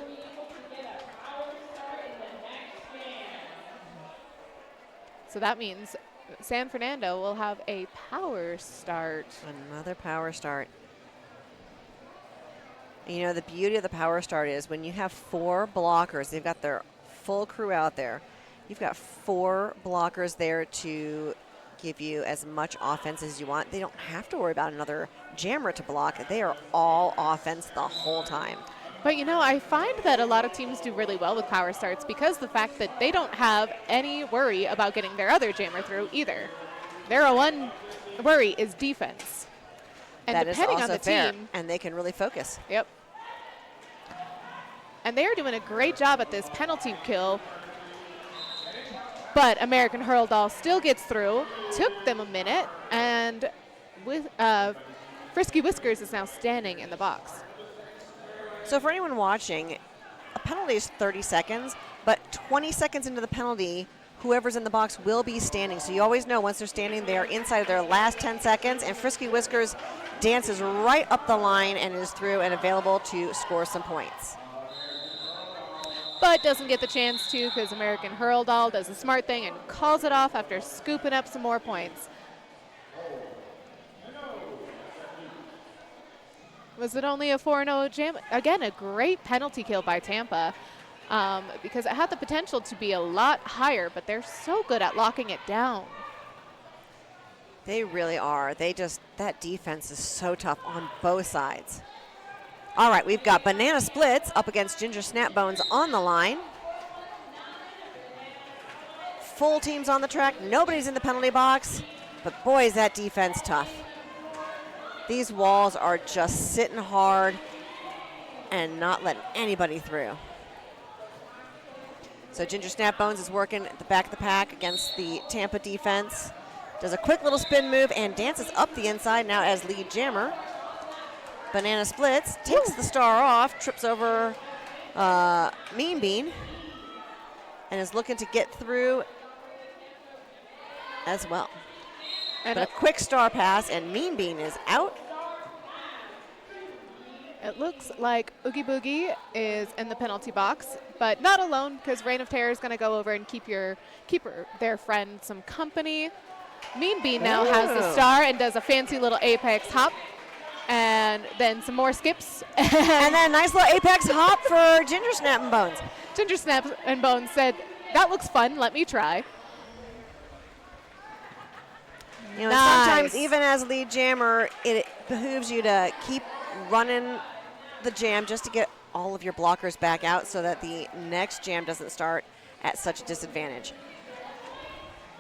So that means San Fernando will have a power start. Another power start. You know, the beauty of the power start is when you have 4 blockers, they've got their full crew out there. You've got 4 blockers there to give you as much offense as you want. They don't have to worry about another jammer to block. They are all offense the whole time. But, you know, I find that a lot of teams do really well with power starts because the fact that they don't have any worry about getting their other jammer through either. Their one worry is defense. And That is depending also on the fair, team. and they can really focus. Yep. And they are doing a great job at this penalty kill. But American Hurldoll still gets through. Took them a minute. And with Frisky Whiskers is now standing in the box. So for anyone watching, a penalty is 30 seconds, but 20 seconds into the penalty, whoever's in the box will be standing. So you always know once they're standing, they are inside of their last 10 seconds, and Frisky Whiskers dances right up the line and is through and available to score some points. But doesn't get the chance to because American Hurldoll does a smart thing and calls it off after scooping up some more points. Was it only a 4-0 jam? Again, a great penalty kill by Tampa because it had the potential to be a lot higher, but they're so good at locking it down. They really are. That defense is so tough on both sides. All right, we've got Banana Splits up against Ginger Snap Bones on the line. Full teams on the track. Nobody's in the penalty box. But boy, is that defense tough. These walls are just sitting hard and not letting anybody through. So Ginger Snap Bones is working at the back of the pack against the Tampa defense. Does a quick little spin move and dances up the inside now as lead jammer. Banana Splits takes the star off, trips over Mean Bean, and is looking to get through as well. And But a quick star pass, and Mean Bean is out. it looks like Oogie Boogie is in the penalty box, but not alone because Reign of Terror is going to go over and keep their friend some company. Mean Bean now has the star and does a fancy little apex hop, and then some more skips. And then a nice little apex hop for Ginger Snap and Bones. Ginger Snap and Bones said, "That looks fun. Let me try." You know, Nice. sometimes even as lead jammer, it behooves you to keep running the jam just to get all of your blockers back out so that the next jam doesn't start at such a disadvantage.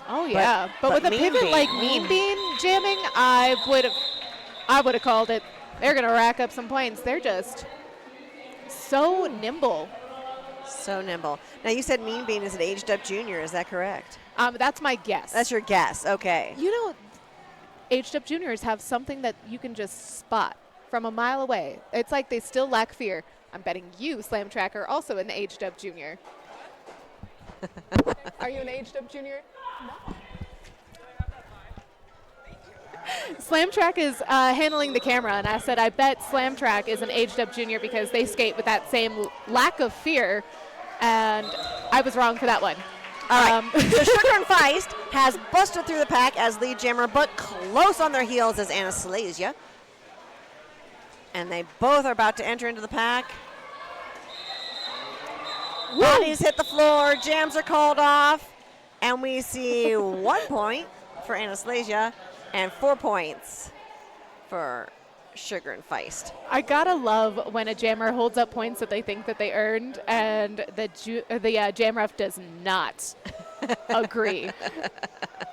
Oh yeah, but with a Mean pivot Bean, like Mean Bean jamming, I would have called it. They're gonna rack up some points. They're just so nimble. So nimble. Now, you said Mean Bean is an aged up junior. Is that correct? That's my guess. That's your guess. Okay. You know, aged up juniors have something that you can just spot from a mile away. It's like they still lack fear. I'm betting you, Slam Track, are also an aged up junior. Are you an aged up junior? Slam Track is handling the camera, and I said I bet Slam Track is an aged up junior because they skate with that same lack of fear, and I was wrong for that one. All right. So Sugar and Feist has busted through the pack as lead jammer, but close on their heels as Anastasia. And they both are about to enter into the pack. Bodies hit the floor, jams are called off, and we see 1 point for Anastasia and 4 points for Sugar and Feist. I gotta love when a jammer holds up points that they think that they earned, and the jam ref does not agree.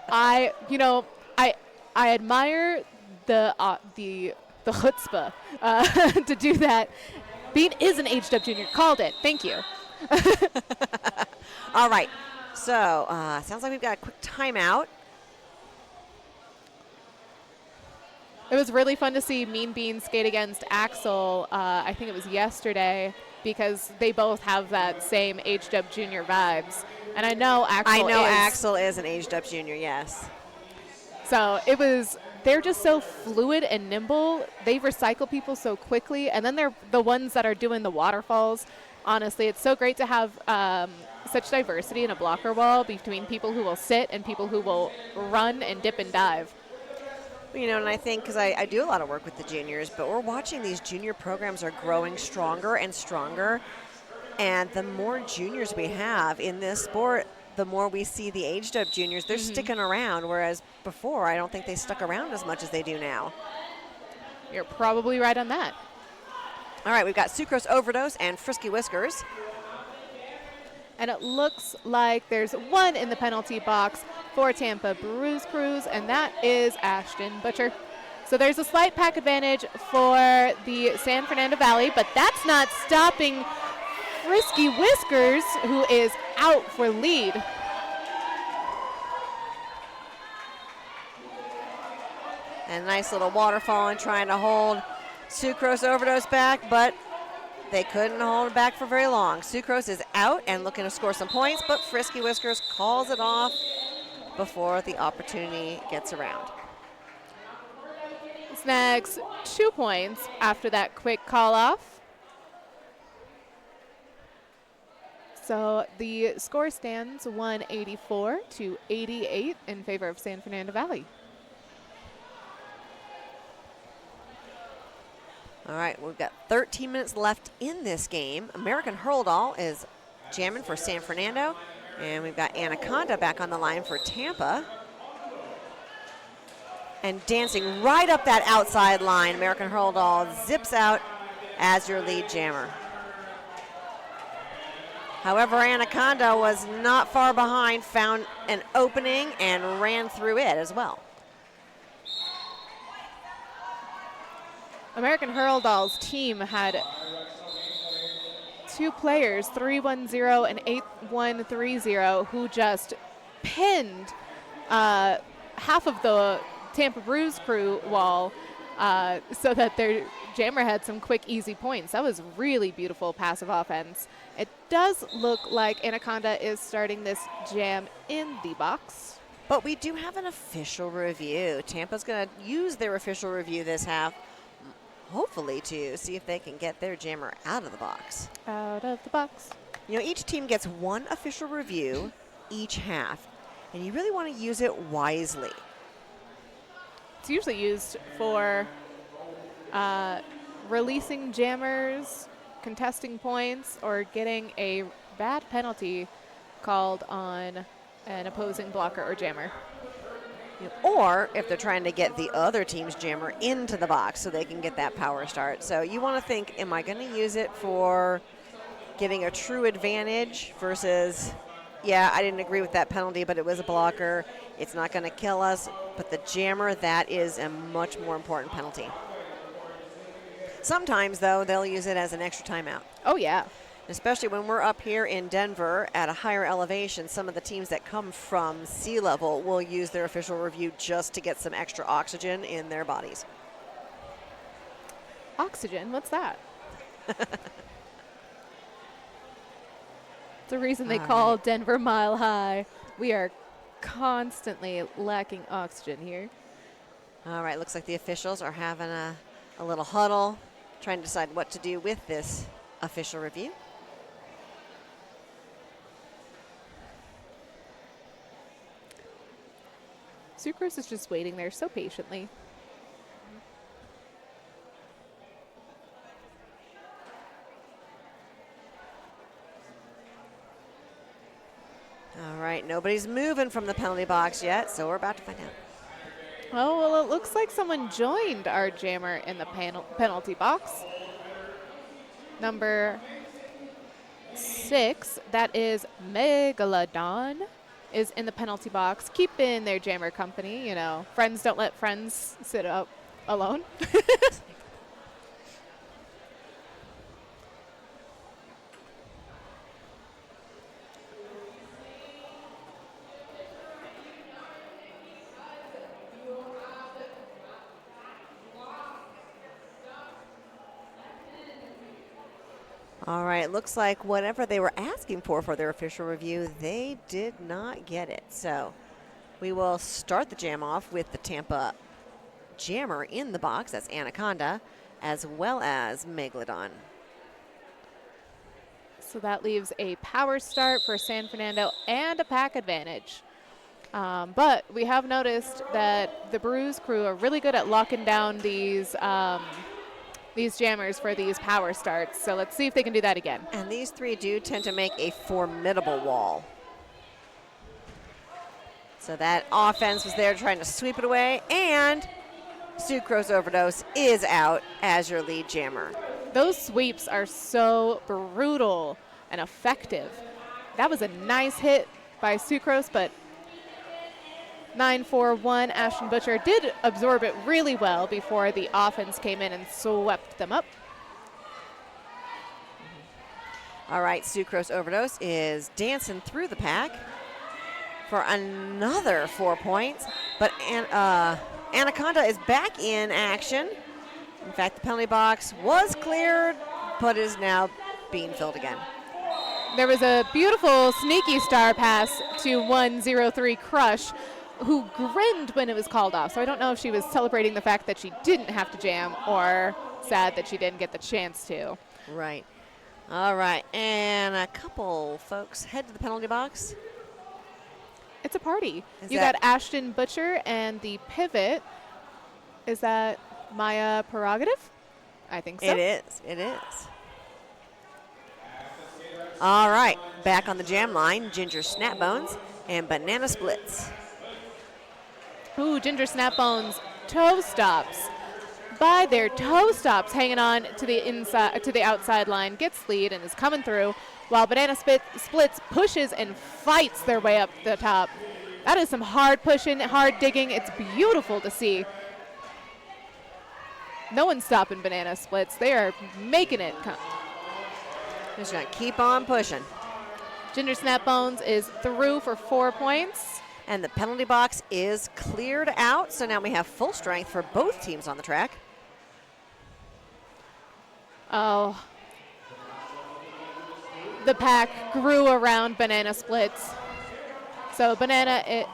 I admire the chutzpah to do that. Bean is an aged up junior. Called it. Thank you. All right. So sounds like we've got a quick timeout. It was really fun to see Mean Bean skate against Axel. I think it was yesterday, because they both have that same aged up junior vibes. And I know Axel is an aged up junior, yes. So they're just so fluid and nimble. They recycle people so quickly. And then they're the ones that are doing the waterfalls. Honestly, it's so great to have such diversity in a blocker wall between people who will sit and people who will run and dip and dive. You know, and I think, because I do a lot of work with the juniors, but we're watching these junior programs are growing stronger and stronger. And the more juniors we have in this sport, the more we see the aged up juniors. They're sticking around, whereas before, I don't think they stuck around as much as they do now. You're probably right on that. All right, we've got Sucrose Overdose and Frisky Whiskers. And it looks like there's one in the penalty box for Tampa Bruise Cruise, and that is Ashton Butcher. So there's a slight pack advantage for the San Fernando Valley, but that's not stopping Frisky Whiskers, who is out for lead. And a nice little waterfall and trying to hold Sucrose Overdose back, but they couldn't hold it back for very long. Sucrose is out and looking to score some points, but Frisky Whiskers calls it off before the opportunity gets around. Snags 2 points after that quick call off. So the score stands 184 to 88 in favor of San Fernando Valley. All right, we've got 13 minutes left in this game. American Hurldoll is jamming for San Fernando, and we've got Anaconda back on the line for Tampa. And dancing right up that outside line, American Hurldoll zips out as your lead jammer. However, Anaconda was not far behind, found an opening and ran through it as well. American Hurldoll's team had 2 players, 3-1-0 and 8-1-3-0, who just pinned half of the Tampa Bruise crew wall so that their jammer had some quick, easy points. That was really beautiful passive offense. It does look like Anaconda is starting this jam in the box. But we do have an official review. Tampa's going to use their official review this half, hopefully to see if they can get their jammer out of the box. Out of the box. You know, each team gets 1 official review each half, and you really want to use it wisely. It's usually used for releasing jammers, contesting points, or getting a bad penalty called on an opposing blocker or jammer. Or if they're trying to get the other team's jammer into the box so they can get that power start. So you want to think, am I going to use it for getting a true advantage versus, yeah, I didn't agree with that penalty, but it was a blocker. It's not going to kill us. But the jammer, that is a much more important penalty. Sometimes, though, they'll use it as an extra timeout. Oh, yeah. Especially when we're up here in Denver at a higher elevation, some of the teams that come from sea level will use their official review just to get some extra oxygen in their bodies. Oxygen? What's that? It's the reason they call Denver Mile High. We are constantly lacking oxygen here. All right, looks like the officials are having a little huddle, trying to decide what to do with this official review. Sucrose is just waiting there so patiently. All right, nobody's moving from the penalty box yet, so we're about to find out. Oh, well, it looks like someone joined our jammer in the penalty box. Number 6, that is Megalodon, is in the penalty box, keeping their jammer company. You know, friends don't let friends sit up alone. All right, it looks like whatever they were asking for their official review, they did not get it. So we will start the jam off with the Tampa jammer in the box. That's Anaconda, as well as Megalodon. So that leaves a power start for San Fernando and a pack advantage. But we have noticed that the Bruise crew are really good at locking down these jammers for these power starts. So let's see if they can do that again. And these 3 do tend to make a formidable wall. So that offense was there trying to sweep it away, and Sucrose Overdose is out as your lead jammer. Those sweeps are so brutal and effective. That was a nice hit by Sucrose, but 9-4-1, Ashton Butcher did absorb it really well before the offense came in and swept them up. All right, Sucrose Overdose is dancing through the pack for another 4 points, but Anaconda is back in action. In fact, the penalty box was cleared, but is now being filled again. There was a beautiful sneaky star pass to 103 Crush, who grinned when it was called off. So I don't know if she was celebrating the fact that she didn't have to jam or sad that she didn't get the chance to. Right. All right, and a couple folks head to the penalty box. It's a party. You got Ashton Butcher and the pivot. Is that Maya Prerogative? I think so. It is. It is. All right, back on the jam line, Ginger Snap Bones and Banana Splits. Ooh, Ginger Snap Bones toe stops. By their toe stops, hanging on to the inside, to the outside line, gets lead and is coming through, while Banana Splits pushes and fights their way up the top. That is some hard pushing, hard digging. It's beautiful to see. No one's stopping Banana Splits. They are making it come. Just gonna keep on pushing. Ginger Snap Bones is through for 4 points. And the penalty box is cleared out, so now we have full strength for both teams on the track. Oh. The pack grew around Banana Splits. So Banana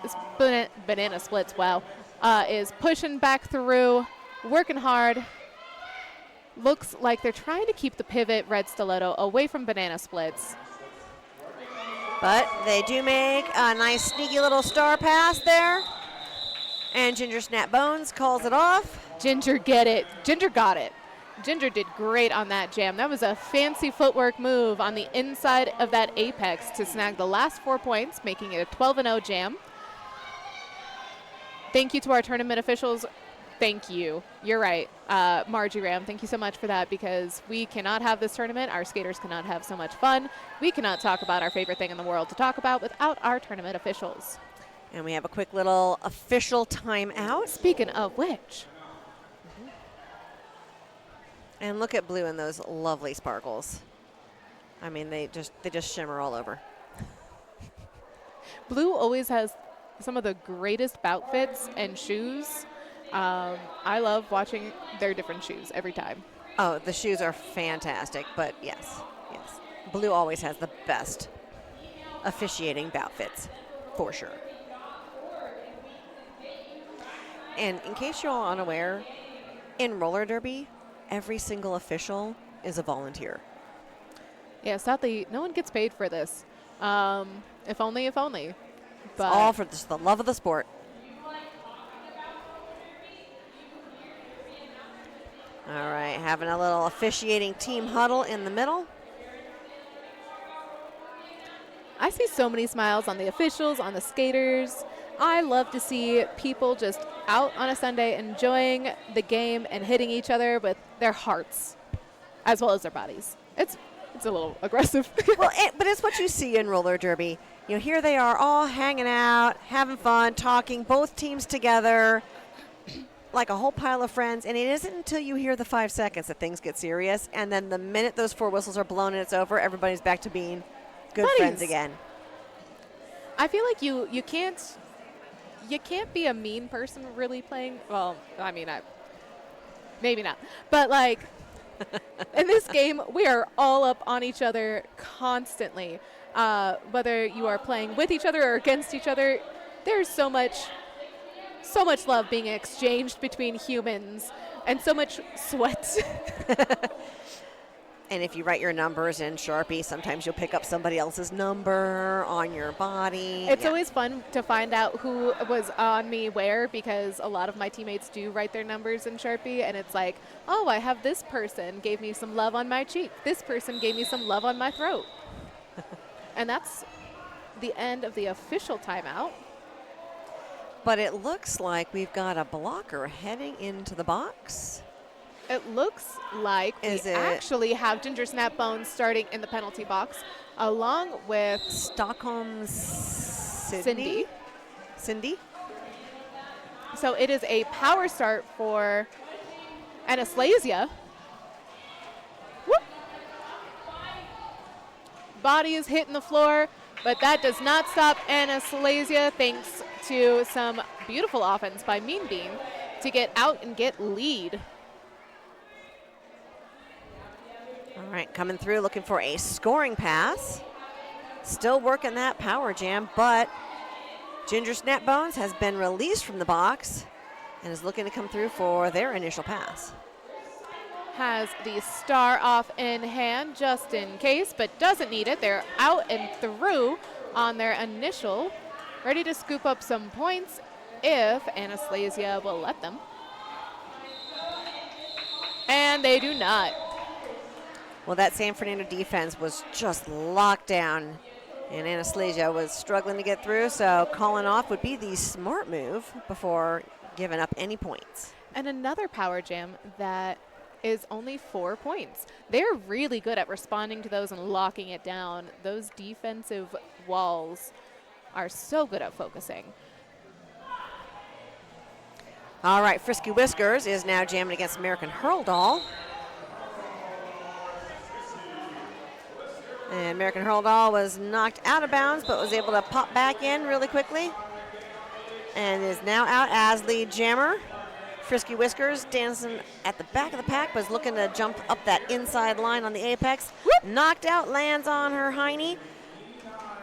Splits, wow, is pushing back through, working hard. Looks like they're trying to keep the pivot Red Stiletto away from Banana Splits. But they do make a nice sneaky little star pass there. And Ginger Snap Bones calls it off. Ginger get it. Ginger got it. Ginger did great on that jam. That was a fancy footwork move on the inside of that apex to snag the last 4 points, making it a 12-0 jam. Thank you to our tournament officials. Thank you. You're right, Margie Ram. Thank you so much for that, because we cannot have this tournament. Our skaters cannot have so much fun. We cannot talk about our favorite thing in the world to talk about without our tournament officials. And we have a quick little official timeout. Speaking of which. And look at Blue in those lovely sparkles. I mean, they just shimmer all over. Blue always has some of the greatest outfits and shoes. I love watching their different shoes every time. Oh, the shoes are fantastic, but yes. Blue always has the best officiating outfits, for sure. And in case you're all unaware, in roller derby, every single official is a volunteer. Yeah, sadly, no one gets paid for this. If only. But It's all for just the love of the sport. All right, having a little officiating team huddle in the middle. I see so many smiles on the officials, on the skaters. I love to see people just out on a Sunday enjoying the game and hitting each other with their hearts as well as their bodies. It's a little aggressive. Well, but it's what you see in roller derby. You know, here they are all hanging out, having fun, talking, both teams together, like a whole pile of friends. And it isn't until you hear the 5 seconds that things get serious. And then the minute those 4 whistles are blown and it's over, everybody's back to being good Buddies. friends again. I feel like you can't be a mean person really playing. Well, I mean, maybe not. But like in this game, we are all up on each other constantly. Whether you are playing with each other or against each other, there's so much love being exchanged between humans and so much sweat. And if you write your numbers in Sharpie, sometimes you'll pick up somebody else's number on your body. It's always fun to find out who was on me where, because a lot of my teammates do write their numbers in Sharpie, and it's like, oh, I have this person gave me some love on my cheek. This person gave me some love on my throat. And that's the end of the official timeout. But it looks like we've got a blocker heading into the box. It looks like we actually have Ginger Snap Bones starting in the penalty box, along with Stockholm Cindy. Cindy? So it is a power start for Anastasia. Whoop. Body is hitting the floor, but that does not stop Anastasia, thanks to some beautiful offense by Mean Bean to get out and get lead. All right, coming through, looking for a scoring pass. Still working that power jam, but Ginger Snap Bones has been released from the box and is looking to come through for their initial pass. Has the star off in hand just in case, but doesn't need it. They're out and through on their initial, ready to scoop up some points if Anastasia will let them. And they do not. Well, that San Fernando defense was just locked down, and Anastasia was struggling to get through, so calling off would be the smart move before giving up any points. And another power jam that is only 4 points. They're really good at responding to those and locking it down. Those defensive walls are so good at focusing. All right, Frisky Whiskers is now jamming against American Hurl Doll. And American Hurl Doll was knocked out of bounds, but was able to pop back in really quickly. And is now out as lead jammer. Frisky Whiskers dancing at the back of the pack, was looking to jump up that inside line on the apex. Whoop. Knocked out, lands on her hiney.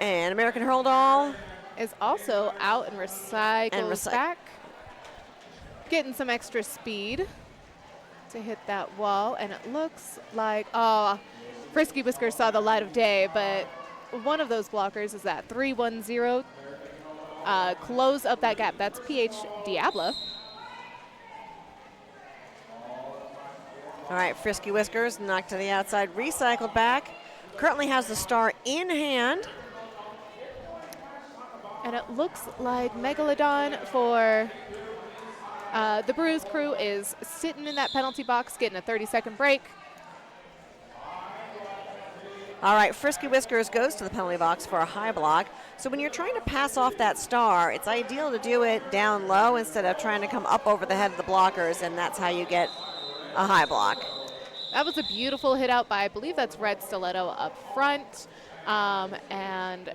And American Hurl Doll is also out and recycles back. Getting some extra speed to hit that wall. And it looks like, Frisky Whiskers saw the light of day, but one of those blockers is that 3-1-0. Close up that gap. That's PH Diablo. All right, Frisky Whiskers knocked to the outside, recycled back. Currently has the star in hand. And it looks like Megalodon for the Bruise crew is sitting in that penalty box, getting a 30-second break. All right, Frisky Whiskers goes to the penalty box for a high block. So when you're trying to pass off that star, it's ideal to do it down low instead of trying to come up over the head of the blockers, and that's how you get a high block. That was a beautiful hit out by, I believe that's Red Stiletto up front. And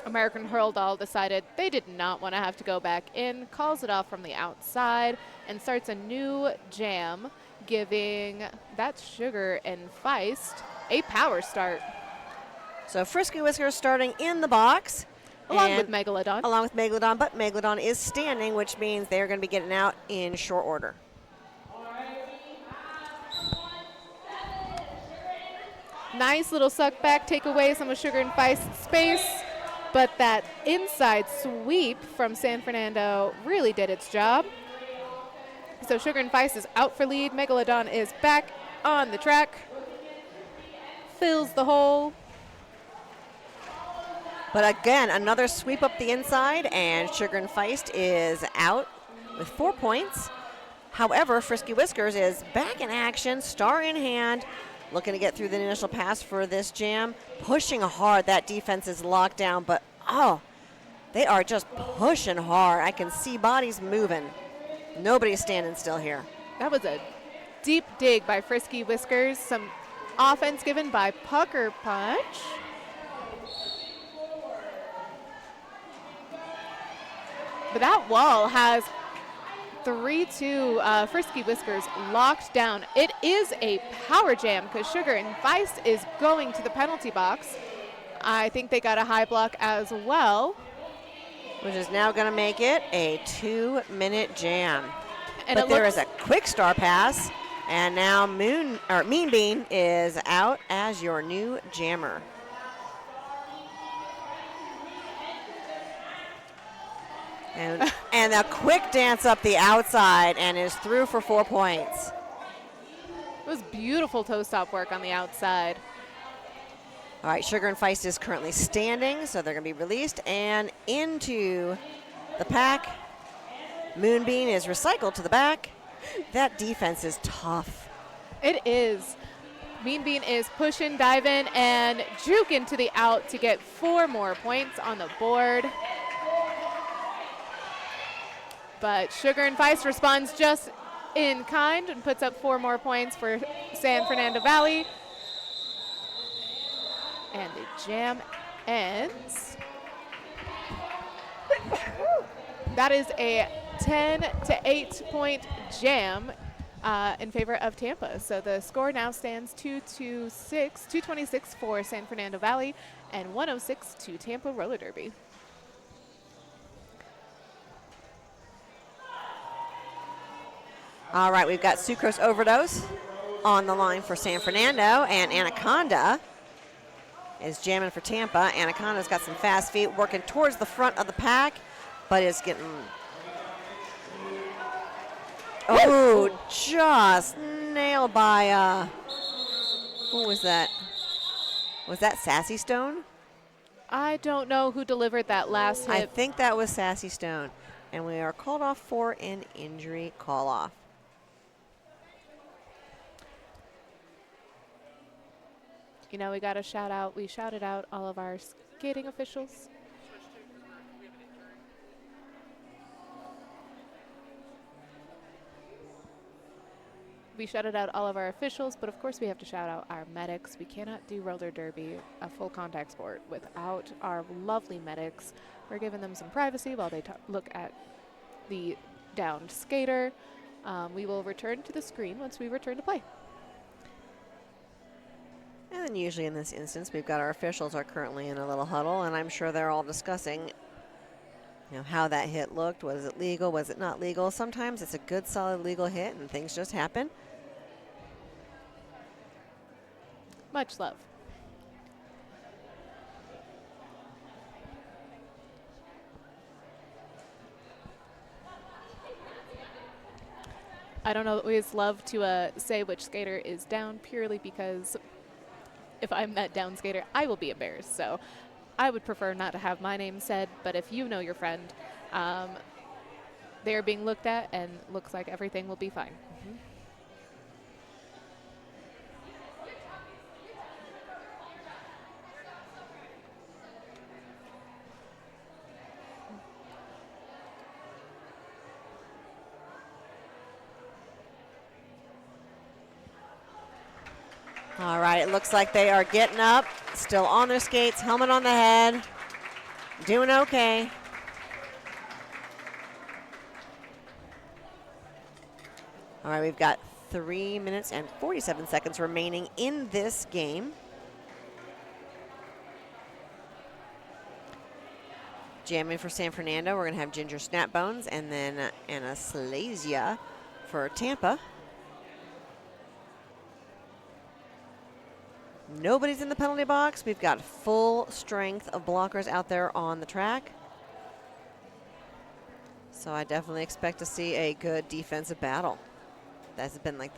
American Hurl Doll decided they did not want to have to go back in, calls it off from the outside, and starts a new jam, giving that Sugar and Feist a power start. So Frisky Whiskers starting in the box. Along with Megalodon. Along with Megalodon, but Megalodon is standing, which means they're going to be getting out in short order. Nice little suck back, take away some of Sugar and Feist's space, but that inside sweep from San Fernando really did its job. So Sugar and Feist is out for lead. Megalodon is back on the track. Fills the hole. But again, another sweep up the inside, and Sugar and Feist is out with 4 points. However, Frisky Whiskers is back in action, star in hand, looking to get through the initial pass for this jam. Pushing hard. That defense is locked down, but they are just pushing hard. I can see bodies moving. Nobody's standing still here. That was a deep dig by Frisky Whiskers. Some offense given by Pucker Punch. But that wall has 3-2 Frisky Whiskers locked down. It is a power jam because Sugar and Feist is going to the penalty box. I think they got a high block as well. Which is now going to make it a 2-minute jam. And but there is a quick star pass, and now Mean Bean is out as your new jammer. And a quick dance up the outside and is through for 4 points. It was beautiful toe stop work on the outside. All right, Sugar and Feist is currently standing, so they're going to be released and into the pack. Moonbeam is recycled to the back. That defense is tough. It is. Mean Bean is pushing, diving, and juking to the out to get 4 more points on the board. But Sugar and Feist responds just in kind and puts up 4 more points for San Fernando Valley. And the jam ends. That is a 10-8 point jam in favor of Tampa. So the score now stands 226 for San Fernando Valley and 106 to Tampa Roller Derby. All right, we've got Sucrose Overdose on the line for San Fernando, and Anaconda is jamming for Tampa. Anaconda's got some fast feet, working towards the front of the pack, but is getting, just nailed by, who was that? Was that Sassy Stone? I don't know who delivered that last I hit. think that was Sassy Stone. And we are called off for an injury call-off. You know, we got to shout out. We shouted out all of our skating officials. We shouted out all of our officials, but of course we have to shout out our medics. We cannot do roller derby, a full contact sport, without our lovely medics. We're giving them some privacy while they look at the downed skater. We will return to the screen once we return to play. And then usually in this instance, we've got our officials are currently in a little huddle, and I'm sure they're all discussing, you know, how that hit looked. Was it legal? Was it not legal? Sometimes it's a good, solid legal hit, and things just happen. Much love. I don't always love to say which skater is down, purely because if I'm that down skater, I will be embarrassed. So I would prefer not to have my name said, but if you know your friend, they are being looked at and looks like everything will be fine. All right, it looks like they are getting up, still on their skates, helmet on the head, doing okay. All right, we've got 3 minutes and 47 seconds remaining in this game. Jamming for San Fernando, we're going to have Ginger Snapbones and then Anastasia for Tampa. Nobody's in the penalty box. We've got full strength of blockers out there on the track. So I definitely expect to see a good defensive battle. That's been like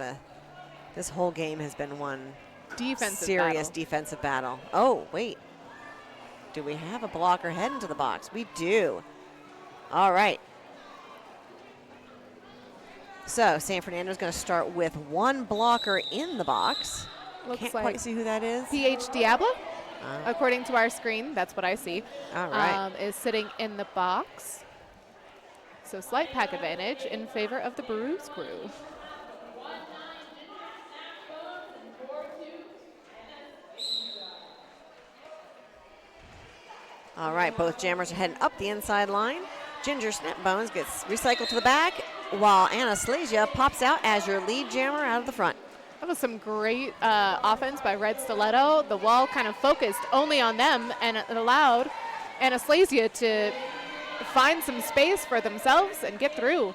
this whole game has been one serious defensive battle. Oh, wait. Do we have a blocker heading to the box? We do. All right. So San Fernando's going to start with one blocker in the box. Can't quite see who that is. PH Diablo, according to our screen, that's what I see. All right. Is sitting in the box. So slight pack advantage in favor of the Bruise crew. All right, both jammers are heading up the inside line. Ginger Snapbones gets recycled to the back, while Anastasia pops out as your lead jammer out of the front. That was some great offense by Red Stiletto. The wall kind of focused only on them, and it allowed Anastasia to find some space for themselves and get through.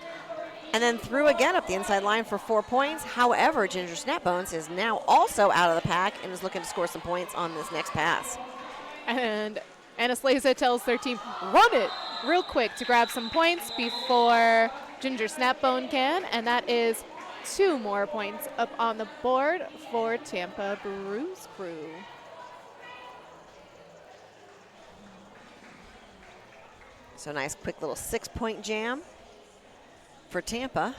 And then through again up the inside line for 4 points. However, Ginger Snapbones is now also out of the pack and is looking to score some points on this next pass. And Anastasia tells their team, run it real quick to grab some points before Ginger Snapbone can, and that is 2 more points up on the board for Tampa Bruise crew. So nice quick little 6-point jam for Tampa.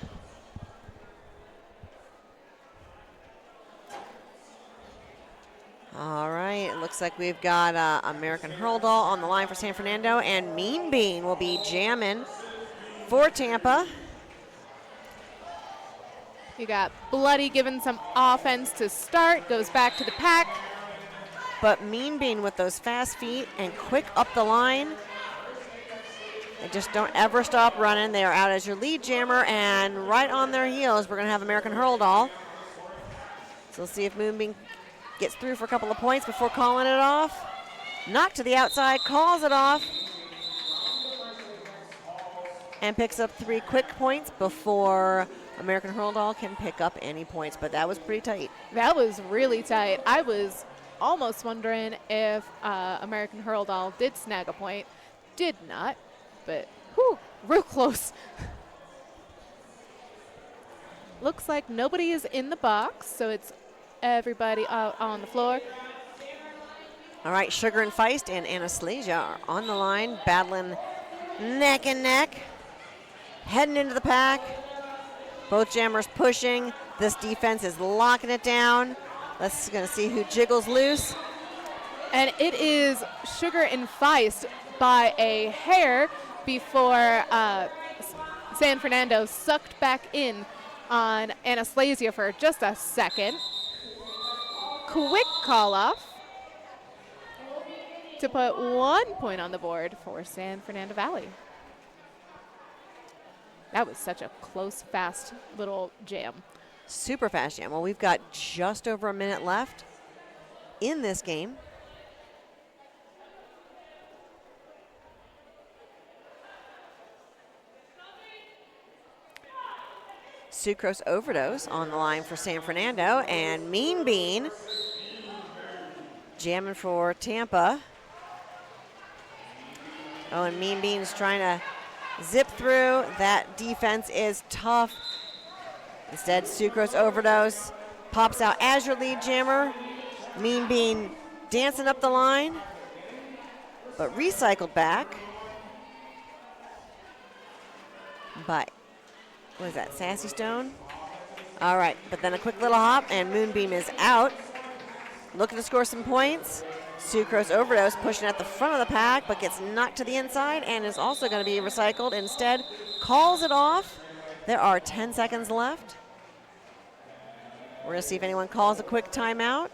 All right, it looks like we've got American Hurl Doll on the line for San Fernando, and Mean Bean will be jamming for Tampa. You got Bloody giving some offense to start, goes back to the pack. But Mean Bean with those fast feet and quick up the line. They just don't ever stop running. They are out as your lead jammer, and right on their heels, we're going to have American Hurl Doll. So we'll see if Moonbeam gets through for a couple of points before calling it off. Knock to the outside, calls it off, and picks up 3 quick points before American Hurl Doll can pick up any points, but that was pretty tight. That was really tight. I was almost wondering if American Hurl Doll did snag a point. Did not, but whew, real close. looks like nobody is in the box, so it's everybody out on the floor. All right, Sugar and Feist and Anastasia are on the line, battling neck and neck, heading into the pack. Both jammers pushing. This defense is locking it down. Let's gonna see who jiggles loose. And it is Sugar and Feist by a hair before San Fernando sucked back in on Anastasia for just a second. Quick call off to put 1 point on the board for San Fernando Valley. That was such a close, fast little jam. Super fast jam. Well, we've got just over a minute left in this game. Sucrose Overdose on the line for San Fernando, and Mean Bean jamming for Tampa. Oh, and Mean Bean's trying to zip through. That defense is tough. Instead, Sucrose Overdose pops out as your lead jammer. Mean Bean dancing up the line, but recycled back by, what is that, Sassy Stone? All right, but then a quick little hop, and Moonbeam is out. Looking to score some points. Sucrose Overdose pushing at the front of the pack, but gets knocked to the inside and is also going to be recycled. Instead, calls it off. There are 10 seconds left. We're going to see if anyone calls a quick timeout.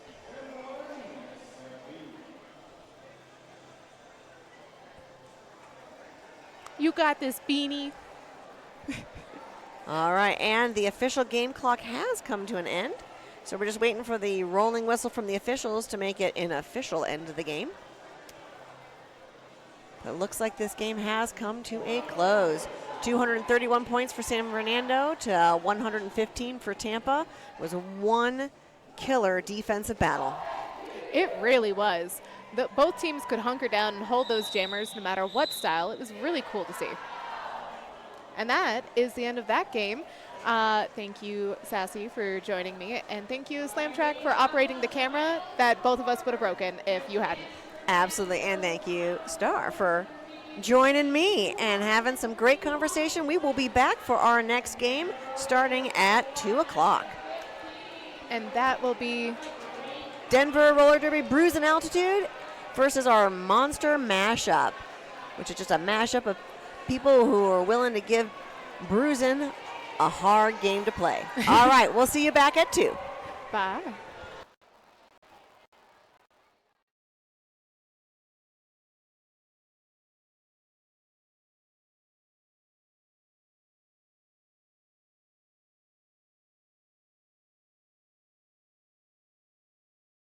You got this, Beanie. All right, and the official game clock has come to an end. So we're just waiting for the rolling whistle from the officials to make it an official end of the game. But it looks like this game has come to a close. 231 points for San Fernando to 115 for Tampa. It was one killer defensive battle. It really was. Both teams could hunker down and hold those jammers no matter what style. It was really cool to see. And that is the end of that game. Thank you, Sassy, for joining me. And thank you, Slam Track, for operating the camera that both of us would have broken if you hadn't. Absolutely. And thank you, Star, for joining me and having some great conversation. We will be back for our next game starting at 2 o'clock. And that will be Denver Roller Derby Bruise and Altitude versus our Monster Mashup, which is just a mashup of people who are willing to give bruising a hard game to play. All right, we'll see you back at 2. bye.